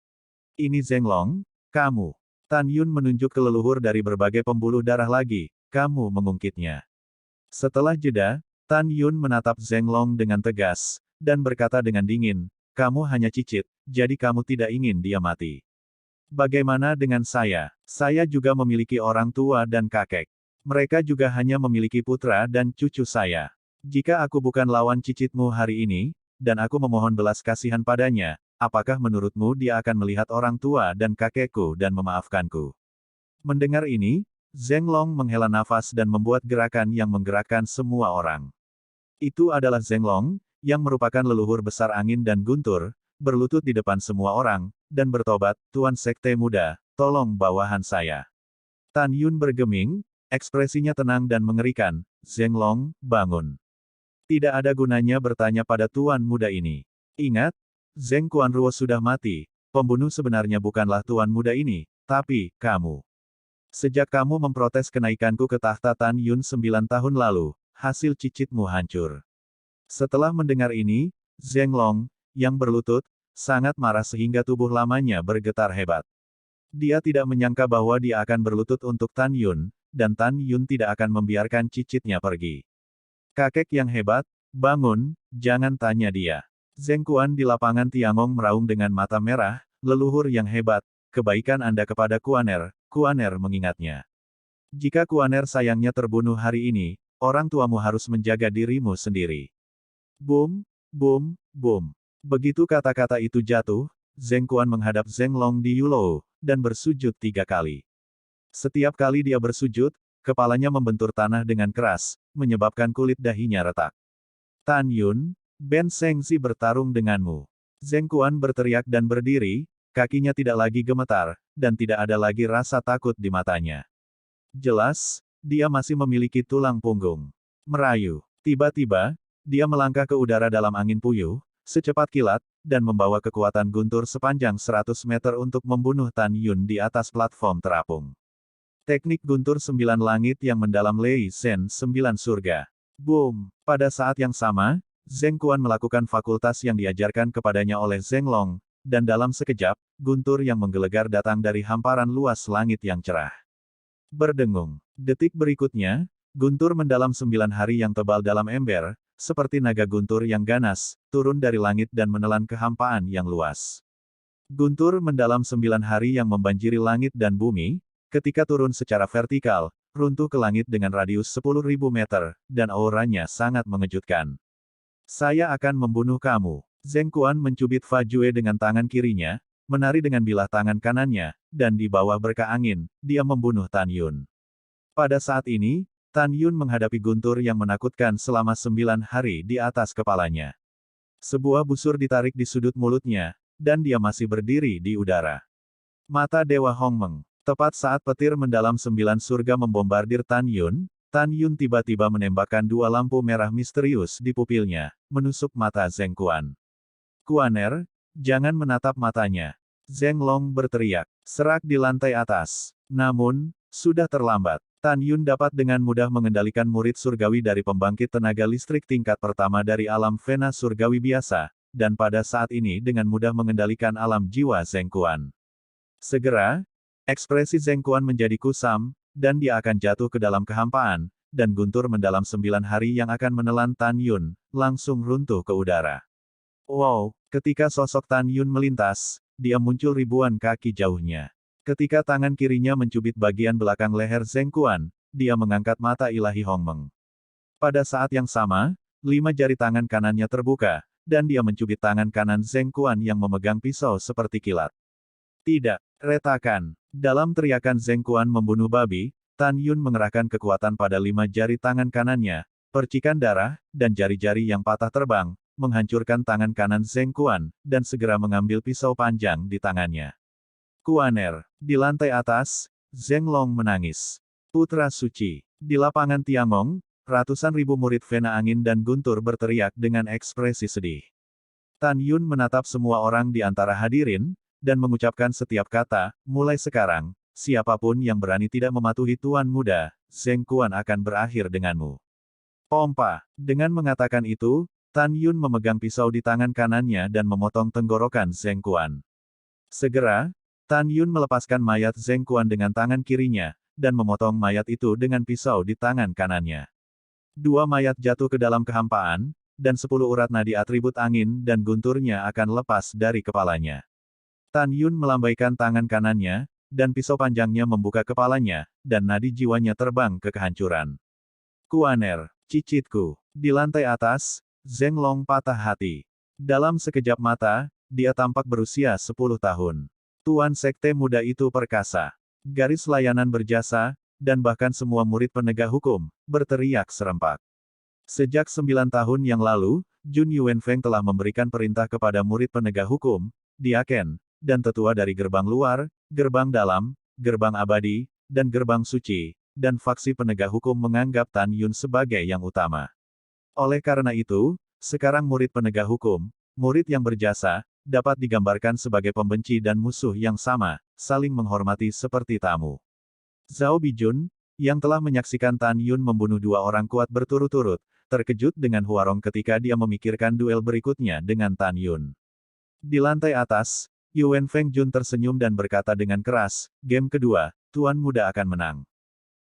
Ini Zheng Long, kamu. Tan Yun menunjuk ke leluhur dari berbagai pembuluh darah lagi, kamu mengungkitnya. Setelah jeda, Tan Yun menatap Zheng Long dengan tegas, dan berkata dengan dingin, kamu hanya cicit, jadi kamu tidak ingin dia mati. Bagaimana dengan saya? Saya juga memiliki orang tua dan kakek. Mereka juga hanya memiliki putra dan cucu saya. Jika aku bukan lawan cicitmu hari ini, dan aku memohon belas kasihan padanya, apakah menurutmu dia akan melihat orang tua dan kakekku dan memaafkanku? Mendengar ini, Zheng Long menghela nafas dan membuat gerakan yang menggerakkan semua orang. Itu adalah Zheng Long, yang merupakan leluhur besar angin dan guntur, berlutut di depan semua orang, dan bertobat, Tuan Sekte Muda, tolong bawahan saya. Tan Yun bergeming, ekspresinya tenang dan mengerikan, Zheng Long, bangun. Tidak ada gunanya bertanya pada Tuan Muda ini. Ingat, Zheng Quanruo sudah mati, pembunuh sebenarnya bukanlah Tuan Muda ini, tapi, kamu. Sejak kamu memprotes kenaikanku ke tahta Tan Yun 9 tahun lalu, hasil cicitmu hancur. Setelah mendengar ini, Zheng Long, yang berlutut, sangat marah sehingga tubuh lamanya bergetar hebat. Dia tidak menyangka bahwa dia akan berlutut untuk Tan Yun, dan Tan Yun tidak akan membiarkan cicitnya pergi. Kakek yang hebat, bangun, jangan tanya dia. Zheng Quan di lapangan Tiangong meraung dengan mata merah, leluhur yang hebat, kebaikan Anda kepada Kuaner, Kuaner mengingatnya. Jika Kuaner sayangnya terbunuh hari ini, orang tuamu harus menjaga dirimu sendiri. Boom, boom, boom. Begitu kata-kata itu jatuh, Zheng Quan menghadap Zheng Long di Yulou, dan bersujud 3 kali. Setiap kali dia bersujud, kepalanya membentur tanah dengan keras, menyebabkan kulit dahinya retak. Tan Yun, Ben Shengxi bertarung denganmu. Zheng Quan berteriak dan berdiri, kakinya tidak lagi gemetar, dan tidak ada lagi rasa takut di matanya. Jelas, dia masih memiliki tulang punggung. Merayu. Tiba-tiba, dia melangkah ke udara dalam angin puyuh, secepat kilat, dan membawa kekuatan guntur sepanjang 100 meter untuk membunuh Tan Yun di atas platform terapung. Teknik guntur 9 langit yang mendalam Lei Zhen 9 surga. Boom! Pada saat yang sama, Zheng Quan melakukan fakultas yang diajarkan kepadanya oleh Zheng Long, dan dalam sekejap, guntur yang menggelegar datang dari hamparan luas langit yang cerah. Berdengung. Detik berikutnya, guntur mendalam 9 hari yang tebal dalam ember, seperti naga guntur yang ganas, turun dari langit dan menelan kehampaan yang luas. Guntur mendalam 9 hari yang membanjiri langit dan bumi, ketika turun secara vertikal, runtuh ke langit dengan radius 10.000 meter, dan auranya sangat mengejutkan. Saya akan membunuh kamu. Zheng Quan mencubit Fa Jue dengan tangan kirinya, menari dengan bilah tangan kanannya, dan di bawah berkah angin, dia membunuh Tan Yun. Pada saat ini, Tan Yun menghadapi guntur yang menakutkan selama 9 hari di atas kepalanya. Sebuah busur ditarik di sudut mulutnya, dan dia masih berdiri di udara. Mata Dewa Hongmeng. Tepat saat petir mendalam 9 surga membombardir Tan Yun tiba-tiba menembakkan 2 lampu merah misterius di pupilnya, menusuk mata Zheng Quan. Kuaner, jangan menatap matanya. Zheng Long berteriak, serak di lantai atas. Namun, sudah terlambat. Tan Yun dapat dengan mudah mengendalikan murid surgawi dari pembangkit tenaga listrik tingkat pertama dari alam Vena surgawi biasa, dan pada saat ini dengan mudah mengendalikan alam jiwa Zheng Quan. Segera, ekspresi Zheng Quan menjadi kusam, dan dia akan jatuh ke dalam kehampaan, dan guntur mendalam 9 hari yang akan menelan Tan Yun, langsung runtuh ke udara. Wow, ketika sosok Tan Yun melintas, dia muncul ribuan kaki jauhnya. Ketika tangan kirinya mencubit bagian belakang leher Zheng Quan, dia mengangkat mata ilahi Hongmeng. Pada saat yang sama, 5 jari tangan kanannya terbuka, dan dia mencubit tangan kanan Zheng Quan yang memegang pisau seperti kilat. Tidak, retakan. Dalam teriakan Zheng Quan membunuh babi, Tan Yun mengerahkan kekuatan pada 5 jari tangan kanannya, percikan darah, dan jari-jari yang patah terbang, menghancurkan tangan kanan Zheng Quan, dan segera mengambil pisau panjang di tangannya. Kuaner. Di lantai atas, Zheng Long menangis. Putra suci. Di lapangan Tiangong, ratusan ribu murid Vena Angin dan Guntur berteriak dengan ekspresi sedih. Tan Yun menatap semua orang di antara hadirin, dan mengucapkan setiap kata, mulai sekarang, siapapun yang berani tidak mematuhi Tuan Muda, Zheng Quan akan berakhir denganmu. Pompa. Dengan mengatakan itu, Tan Yun memegang pisau di tangan kanannya dan memotong tenggorokan Zheng Quan. Segera, Tan Yun melepaskan mayat Zheng Quan dengan tangan kirinya, dan memotong mayat itu dengan pisau di tangan kanannya. 2 mayat jatuh ke dalam kehampaan, dan 10 urat nadi atribut angin dan gunturnya akan lepas dari kepalanya. Tan Yun melambaikan tangan kanannya, dan pisau panjangnya membuka kepalanya, dan nadi jiwanya terbang ke kehancuran. Kuaner, cicitku. Di lantai atas, Zheng Long patah hati. Dalam sekejap mata, dia tampak berusia 10 tahun. Tuan Sekte Muda itu perkasa. Garis layanan berjasa, dan bahkan semua murid penegak hukum, berteriak serempak. Sejak 9 tahun yang lalu, Jun Yuanfeng telah memberikan perintah kepada murid penegak hukum, diaken, dan tetua dari gerbang luar, gerbang dalam, gerbang abadi, dan gerbang suci, dan faksi penegak hukum menganggap Tan Yun sebagai yang utama. Oleh karena itu, sekarang murid penegak hukum, murid yang berjasa, dapat digambarkan sebagai pembenci dan musuh yang sama, saling menghormati seperti tamu. Zhao Bijun, yang telah menyaksikan Tan Yun membunuh 2 orang kuat berturut-turut, terkejut dengan Huarong ketika dia memikirkan duel berikutnya dengan Tan Yun. Di lantai atas, Yuan Feng Jun tersenyum dan berkata dengan keras, game kedua, Tuan Muda akan menang.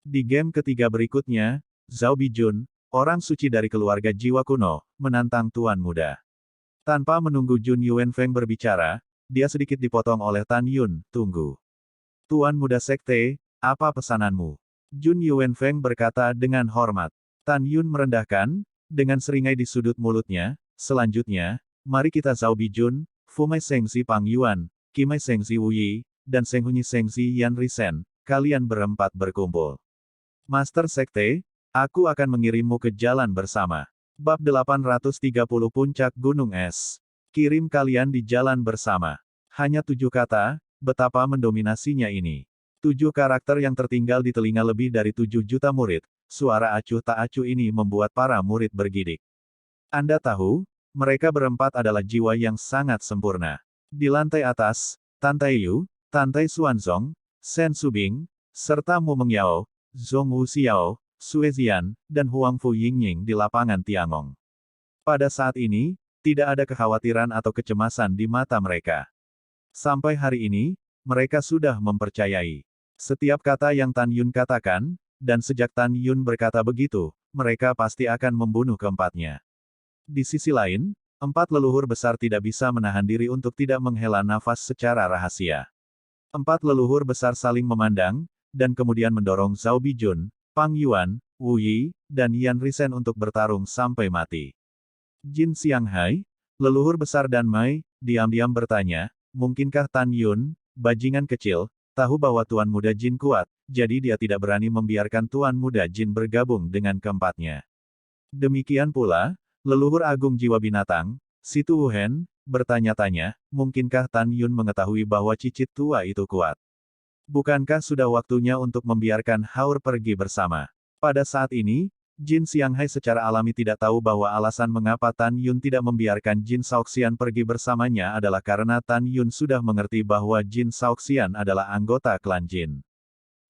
Di game ketiga berikutnya, Zhao Bijun, orang suci dari keluarga jiwa kuno, menantang Tuan Muda. Tanpa menunggu Jun Yuanfeng berbicara, dia sedikit dipotong oleh Tan Yun, tunggu. Tuan Muda Sekte, apa pesananmu? Jun Yuanfeng berkata dengan hormat. Tan Yun merendahkan, dengan seringai di sudut mulutnya, selanjutnya, mari kita Zhao Bijun, Fumai Sengzi Pang Yuan, Kimai Sengzi Wu Yi, dan Senghunyi Sengzi Yan Risen, kalian berempat berkumpul. Master Sekte, aku akan mengirimmu ke jalan bersama. Bab 830 Puncak Gunung Es. Kirim kalian di jalan bersama. Hanya 7 kata, betapa mendominasinya ini. 7 karakter yang tertinggal di telinga lebih dari 7 juta murid, suara acuh tak acuh ini membuat para murid bergidik. Anda tahu, mereka berempat adalah jiwa yang sangat sempurna. Di lantai atas, Tan Taiyu, Tan Tai Xuanzong, Shen Subing, serta Mu Mengyao, Zhong Wuxiao, Sue Zian, dan Huang Fu Yingying di lapangan Tiangong. Pada saat ini, tidak ada kekhawatiran atau kecemasan di mata mereka. Sampai hari ini, mereka sudah mempercayai Setiap kata yang Tan Yun katakan, dan sejak Tan Yun berkata begitu, mereka pasti akan membunuh keempatnya. Di sisi lain, empat leluhur besar tidak bisa menahan diri untuk tidak menghela nafas secara rahasia. Empat leluhur besar saling memandang, dan kemudian mendorong Zhao Bijun, Pang Yuan, Wu Yi, dan Yan Risen untuk bertarung sampai mati. Jin Xianghai, leluhur besar dan Mai, diam-diam bertanya, mungkinkah Tan Yun, bajingan kecil, tahu bahwa Tuan Muda Jin kuat, jadi dia tidak berani membiarkan Tuan Muda Jin bergabung dengan keempatnya. Demikian pula, leluhur agung jiwa binatang, Situ Wuhen, bertanya-tanya, mungkinkah Tan Yun mengetahui bahwa cicit tua itu kuat? Bukankah sudah waktunya untuk membiarkan Haur pergi bersama? Pada saat ini, Jin Xianghai secara alami tidak tahu bahwa alasan mengapa Tan Yun tidak membiarkan Jin Shaoxian pergi bersamanya adalah karena Tan Yun sudah mengerti bahwa Jin Shaoxian adalah anggota klan Jin.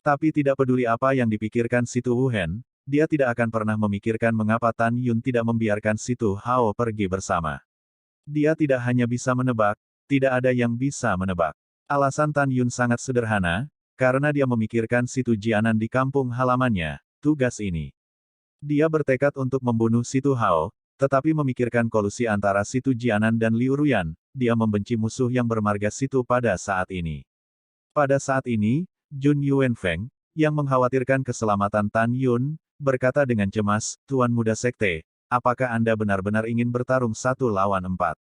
Tapi tidak peduli apa yang dipikirkan Situ Wuhen, dia tidak akan pernah memikirkan mengapa Tan Yun tidak membiarkan Situ Hao pergi bersama. Dia tidak hanya bisa menebak, tidak ada yang bisa menebak. Alasan Tan Yun sangat sederhana, karena dia memikirkan Situ Jianan di kampung halamannya, tugas ini. Dia bertekad untuk membunuh Situ Hao, tetapi memikirkan kolusi antara Situ Jianan dan Liu Ruyan, dia membenci musuh yang bermarga Situ pada saat ini. Pada saat ini, Jun Yuanfeng, yang mengkhawatirkan keselamatan Tan Yun, berkata dengan cemas, Tuan Muda Sekte, apakah Anda benar-benar ingin bertarung 1 lawan 4?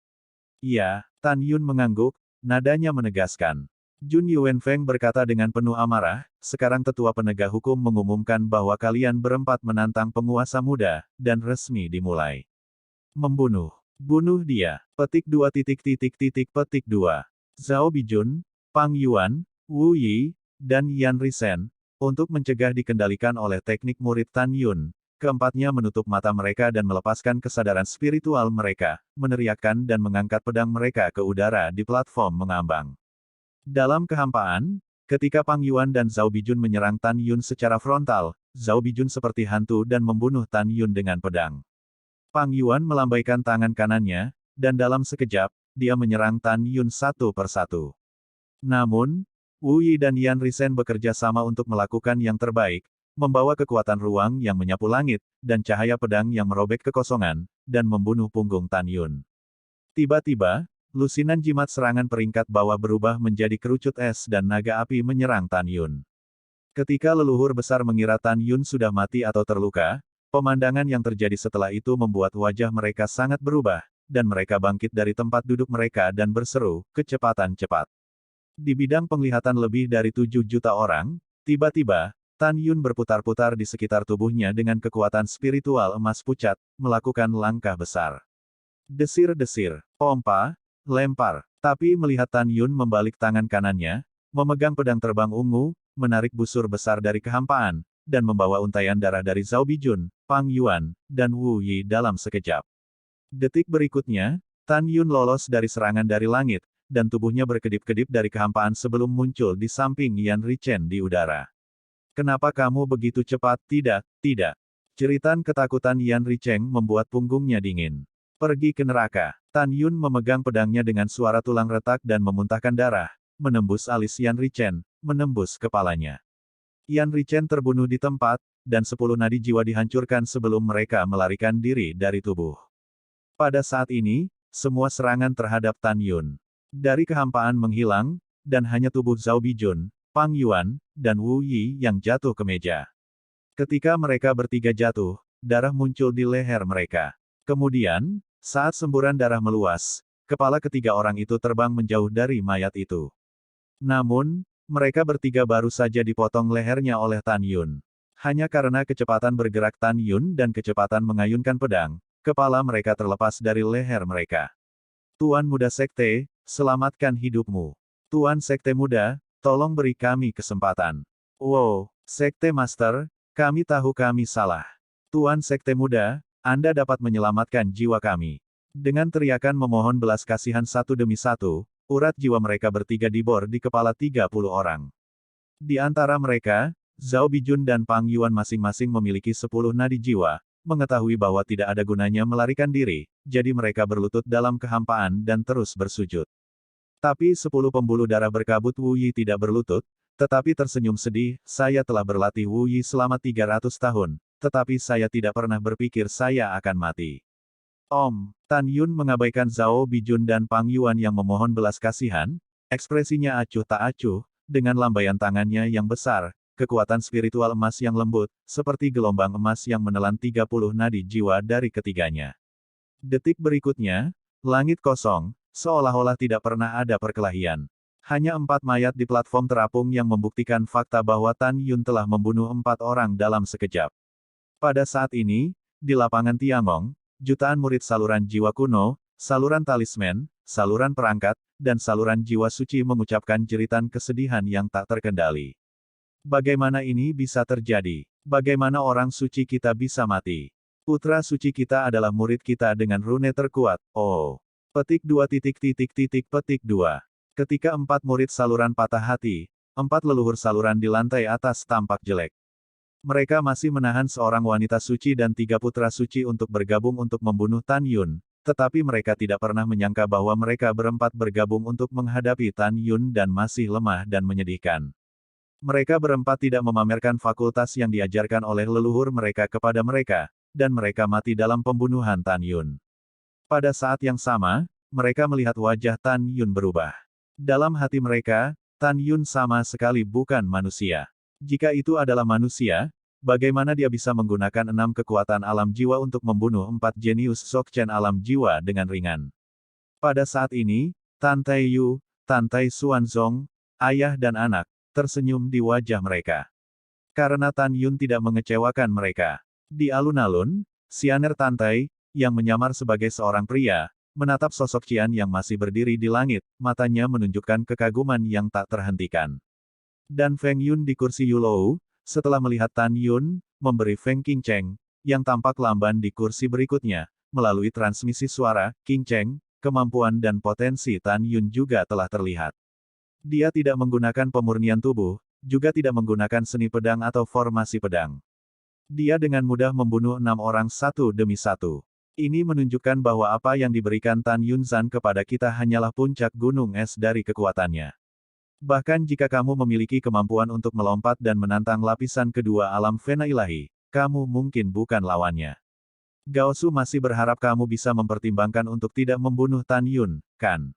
Iya, Tan Yun mengangguk, nadanya menegaskan. Jun Yuanfeng berkata dengan penuh amarah, sekarang tetua penegak hukum mengumumkan bahwa kalian berempat menantang penguasa muda, dan resmi dimulai. Membunuh. Bunuh dia. Petik 2. Petik 2. Zhao Bijun, Pang Yuan, Wu Yi, dan Yan Risen, untuk mencegah dikendalikan oleh teknik murid Tan Yun, keempatnya menutup mata mereka dan melepaskan kesadaran spiritual mereka, meneriakkan dan mengangkat pedang mereka ke udara di platform mengambang. Dalam kehampaan, ketika Pang Yuan dan Zhao Bijun menyerang Tan Yun secara frontal, Zhao Bijun seperti hantu dan membunuh Tan Yun dengan pedang. Pang Yuan melambaikan tangan kanannya, dan dalam sekejap, dia menyerang Tan Yun satu persatu. Namun, Wu Yi dan Yan Risen bekerja sama untuk melakukan yang terbaik, membawa kekuatan ruang yang menyapu langit, dan cahaya pedang yang merobek kekosongan, dan membunuh punggung Tan Yun. Tiba-tiba, lusinan jimat serangan peringkat bawah berubah menjadi kerucut es dan naga api menyerang Tan Yun. Ketika leluhur besar mengira Tan Yun sudah mati atau terluka, pemandangan yang terjadi setelah itu membuat wajah mereka sangat berubah, dan mereka bangkit dari tempat duduk mereka dan berseru, kecepatan cepat. Di bidang penglihatan lebih dari 7 juta orang, tiba-tiba, Tan Yun berputar-putar di sekitar tubuhnya dengan kekuatan spiritual emas pucat, melakukan langkah besar. Desir-desir, pompa, lempar. Tapi melihat Tan Yun membalik tangan kanannya, memegang pedang terbang ungu, menarik busur besar dari kehampaan, dan membawa untaian darah dari Zhao Bijun, Pang Yuan, dan Wu Yi dalam sekejap. Detik berikutnya, Tan Yun lolos dari serangan dari langit, dan tubuhnya berkedip-kedip dari kehampaan sebelum muncul di samping Yan Richen di udara. Kenapa kamu begitu cepat? Tidak, tidak. Jeritan ketakutan Yan Richen membuat punggungnya dingin. Pergi ke neraka. Tan Yun memegang pedangnya dengan suara tulang retak dan memuntahkan darah, menembus alis Yan Richen, menembus kepalanya. Yan Richen terbunuh di tempat, dan 10 nadi jiwa dihancurkan sebelum mereka melarikan diri dari tubuh. Pada saat ini, semua serangan terhadap Tan Yun dari kehampaan menghilang, dan hanya tubuh Zhao Bijun, Pang Yuan, dan Wu Yi yang jatuh ke meja. Ketika mereka bertiga jatuh, darah muncul di leher mereka. Kemudian, saat semburan darah meluas, kepala ketiga orang itu terbang menjauh dari mayat itu. Namun, mereka bertiga baru saja dipotong lehernya oleh Tan Yun. Hanya karena kecepatan bergerak Tan Yun dan kecepatan mengayunkan pedang, kepala mereka terlepas dari leher mereka. Tuan Muda Sekte, selamatkan hidupmu. Tuan Sekte Muda, tolong beri kami kesempatan. Wow, Sekte Master, kami tahu kami salah. Tuan Sekte Muda, Anda dapat menyelamatkan jiwa kami. Dengan teriakan memohon belas kasihan satu demi satu, urat jiwa mereka bertiga dibor di kepala 30 orang. Di antara mereka, Zhao Bijun dan Pang Yuan masing-masing memiliki 10 nadi jiwa, mengetahui bahwa tidak ada gunanya melarikan diri, jadi mereka berlutut dalam kehampaan dan terus bersujud. Tapi 10 pembuluh darah berkabut Wu Yi tidak berlutut, Tetapi tersenyum sedih, saya telah berlatih Wu Yi selama 300 tahun, tetapi saya tidak pernah berpikir saya akan mati. Tan Yun mengabaikan Zhao Bijun dan Pang Yuan yang memohon belas kasihan, ekspresinya acuh tak acuh, dengan lambaian tangannya yang besar, kekuatan spiritual emas yang lembut, seperti gelombang emas yang menelan 30 nadi jiwa dari ketiganya. Detik berikutnya, langit kosong, seolah-olah tidak pernah ada perkelahian. Hanya 4 mayat di platform terapung yang membuktikan fakta bahwa Tan Yun telah membunuh 4 orang dalam sekejap. Pada saat ini, di lapangan Tiangong, jutaan murid saluran jiwa kuno, saluran talisman, saluran perangkat, dan saluran jiwa suci mengucapkan jeritan kesedihan yang tak terkendali. Bagaimana ini bisa terjadi? Bagaimana orang suci kita bisa mati? Putra suci kita adalah murid kita dengan rune terkuat. Oh. Petik 2 petik 2. Ketika 4 murid saluran patah hati, 4 leluhur saluran di lantai atas tampak jelek. Mereka masih menahan seorang wanita suci dan 3 putra suci untuk bergabung untuk membunuh Tan Yun, tetapi mereka tidak pernah menyangka bahwa mereka berempat bergabung untuk menghadapi Tan Yun dan masih lemah dan menyedihkan. Mereka berempat tidak memamerkan fakultas yang diajarkan oleh leluhur mereka kepada mereka, dan mereka mati dalam pembunuhan Tan Yun. Pada saat yang sama, mereka melihat wajah Tan Yun berubah. Dalam hati mereka, Tan Yun sama sekali bukan manusia. Jika itu adalah manusia, bagaimana dia bisa menggunakan 6 kekuatan alam jiwa untuk membunuh 4 jenius Dzogchen alam jiwa dengan ringan? Pada saat ini, Tan Taiyu, Tan Tai Xuanzong, ayah dan anak, tersenyum di wajah mereka. Karena Tan Yun tidak mengecewakan mereka. Di alun-alun, Xianer Tan Tai, yang menyamar sebagai seorang pria, menatap sosok Qian yang masih berdiri di langit, matanya menunjukkan kekaguman yang tak terhentikan. Dan Feng Yun di kursi Yulou, setelah melihat Tan Yun, memberi Feng Qingcheng, yang tampak lamban di kursi berikutnya, melalui transmisi suara, Qingcheng, kemampuan dan potensi Tan Yun juga telah terlihat. Dia tidak menggunakan pemurnian tubuh, juga tidak menggunakan seni pedang atau formasi pedang. Dia dengan mudah membunuh 6 orang satu demi satu. Ini menunjukkan bahwa apa yang diberikan Tan Yunzan kepada kita hanyalah puncak gunung es dari kekuatannya. Bahkan jika kamu memiliki kemampuan untuk melompat dan menantang lapisan kedua alam fena ilahi, kamu mungkin bukan lawannya. Gao Su masih berharap kamu bisa mempertimbangkan untuk tidak membunuh Tan Yun, kan?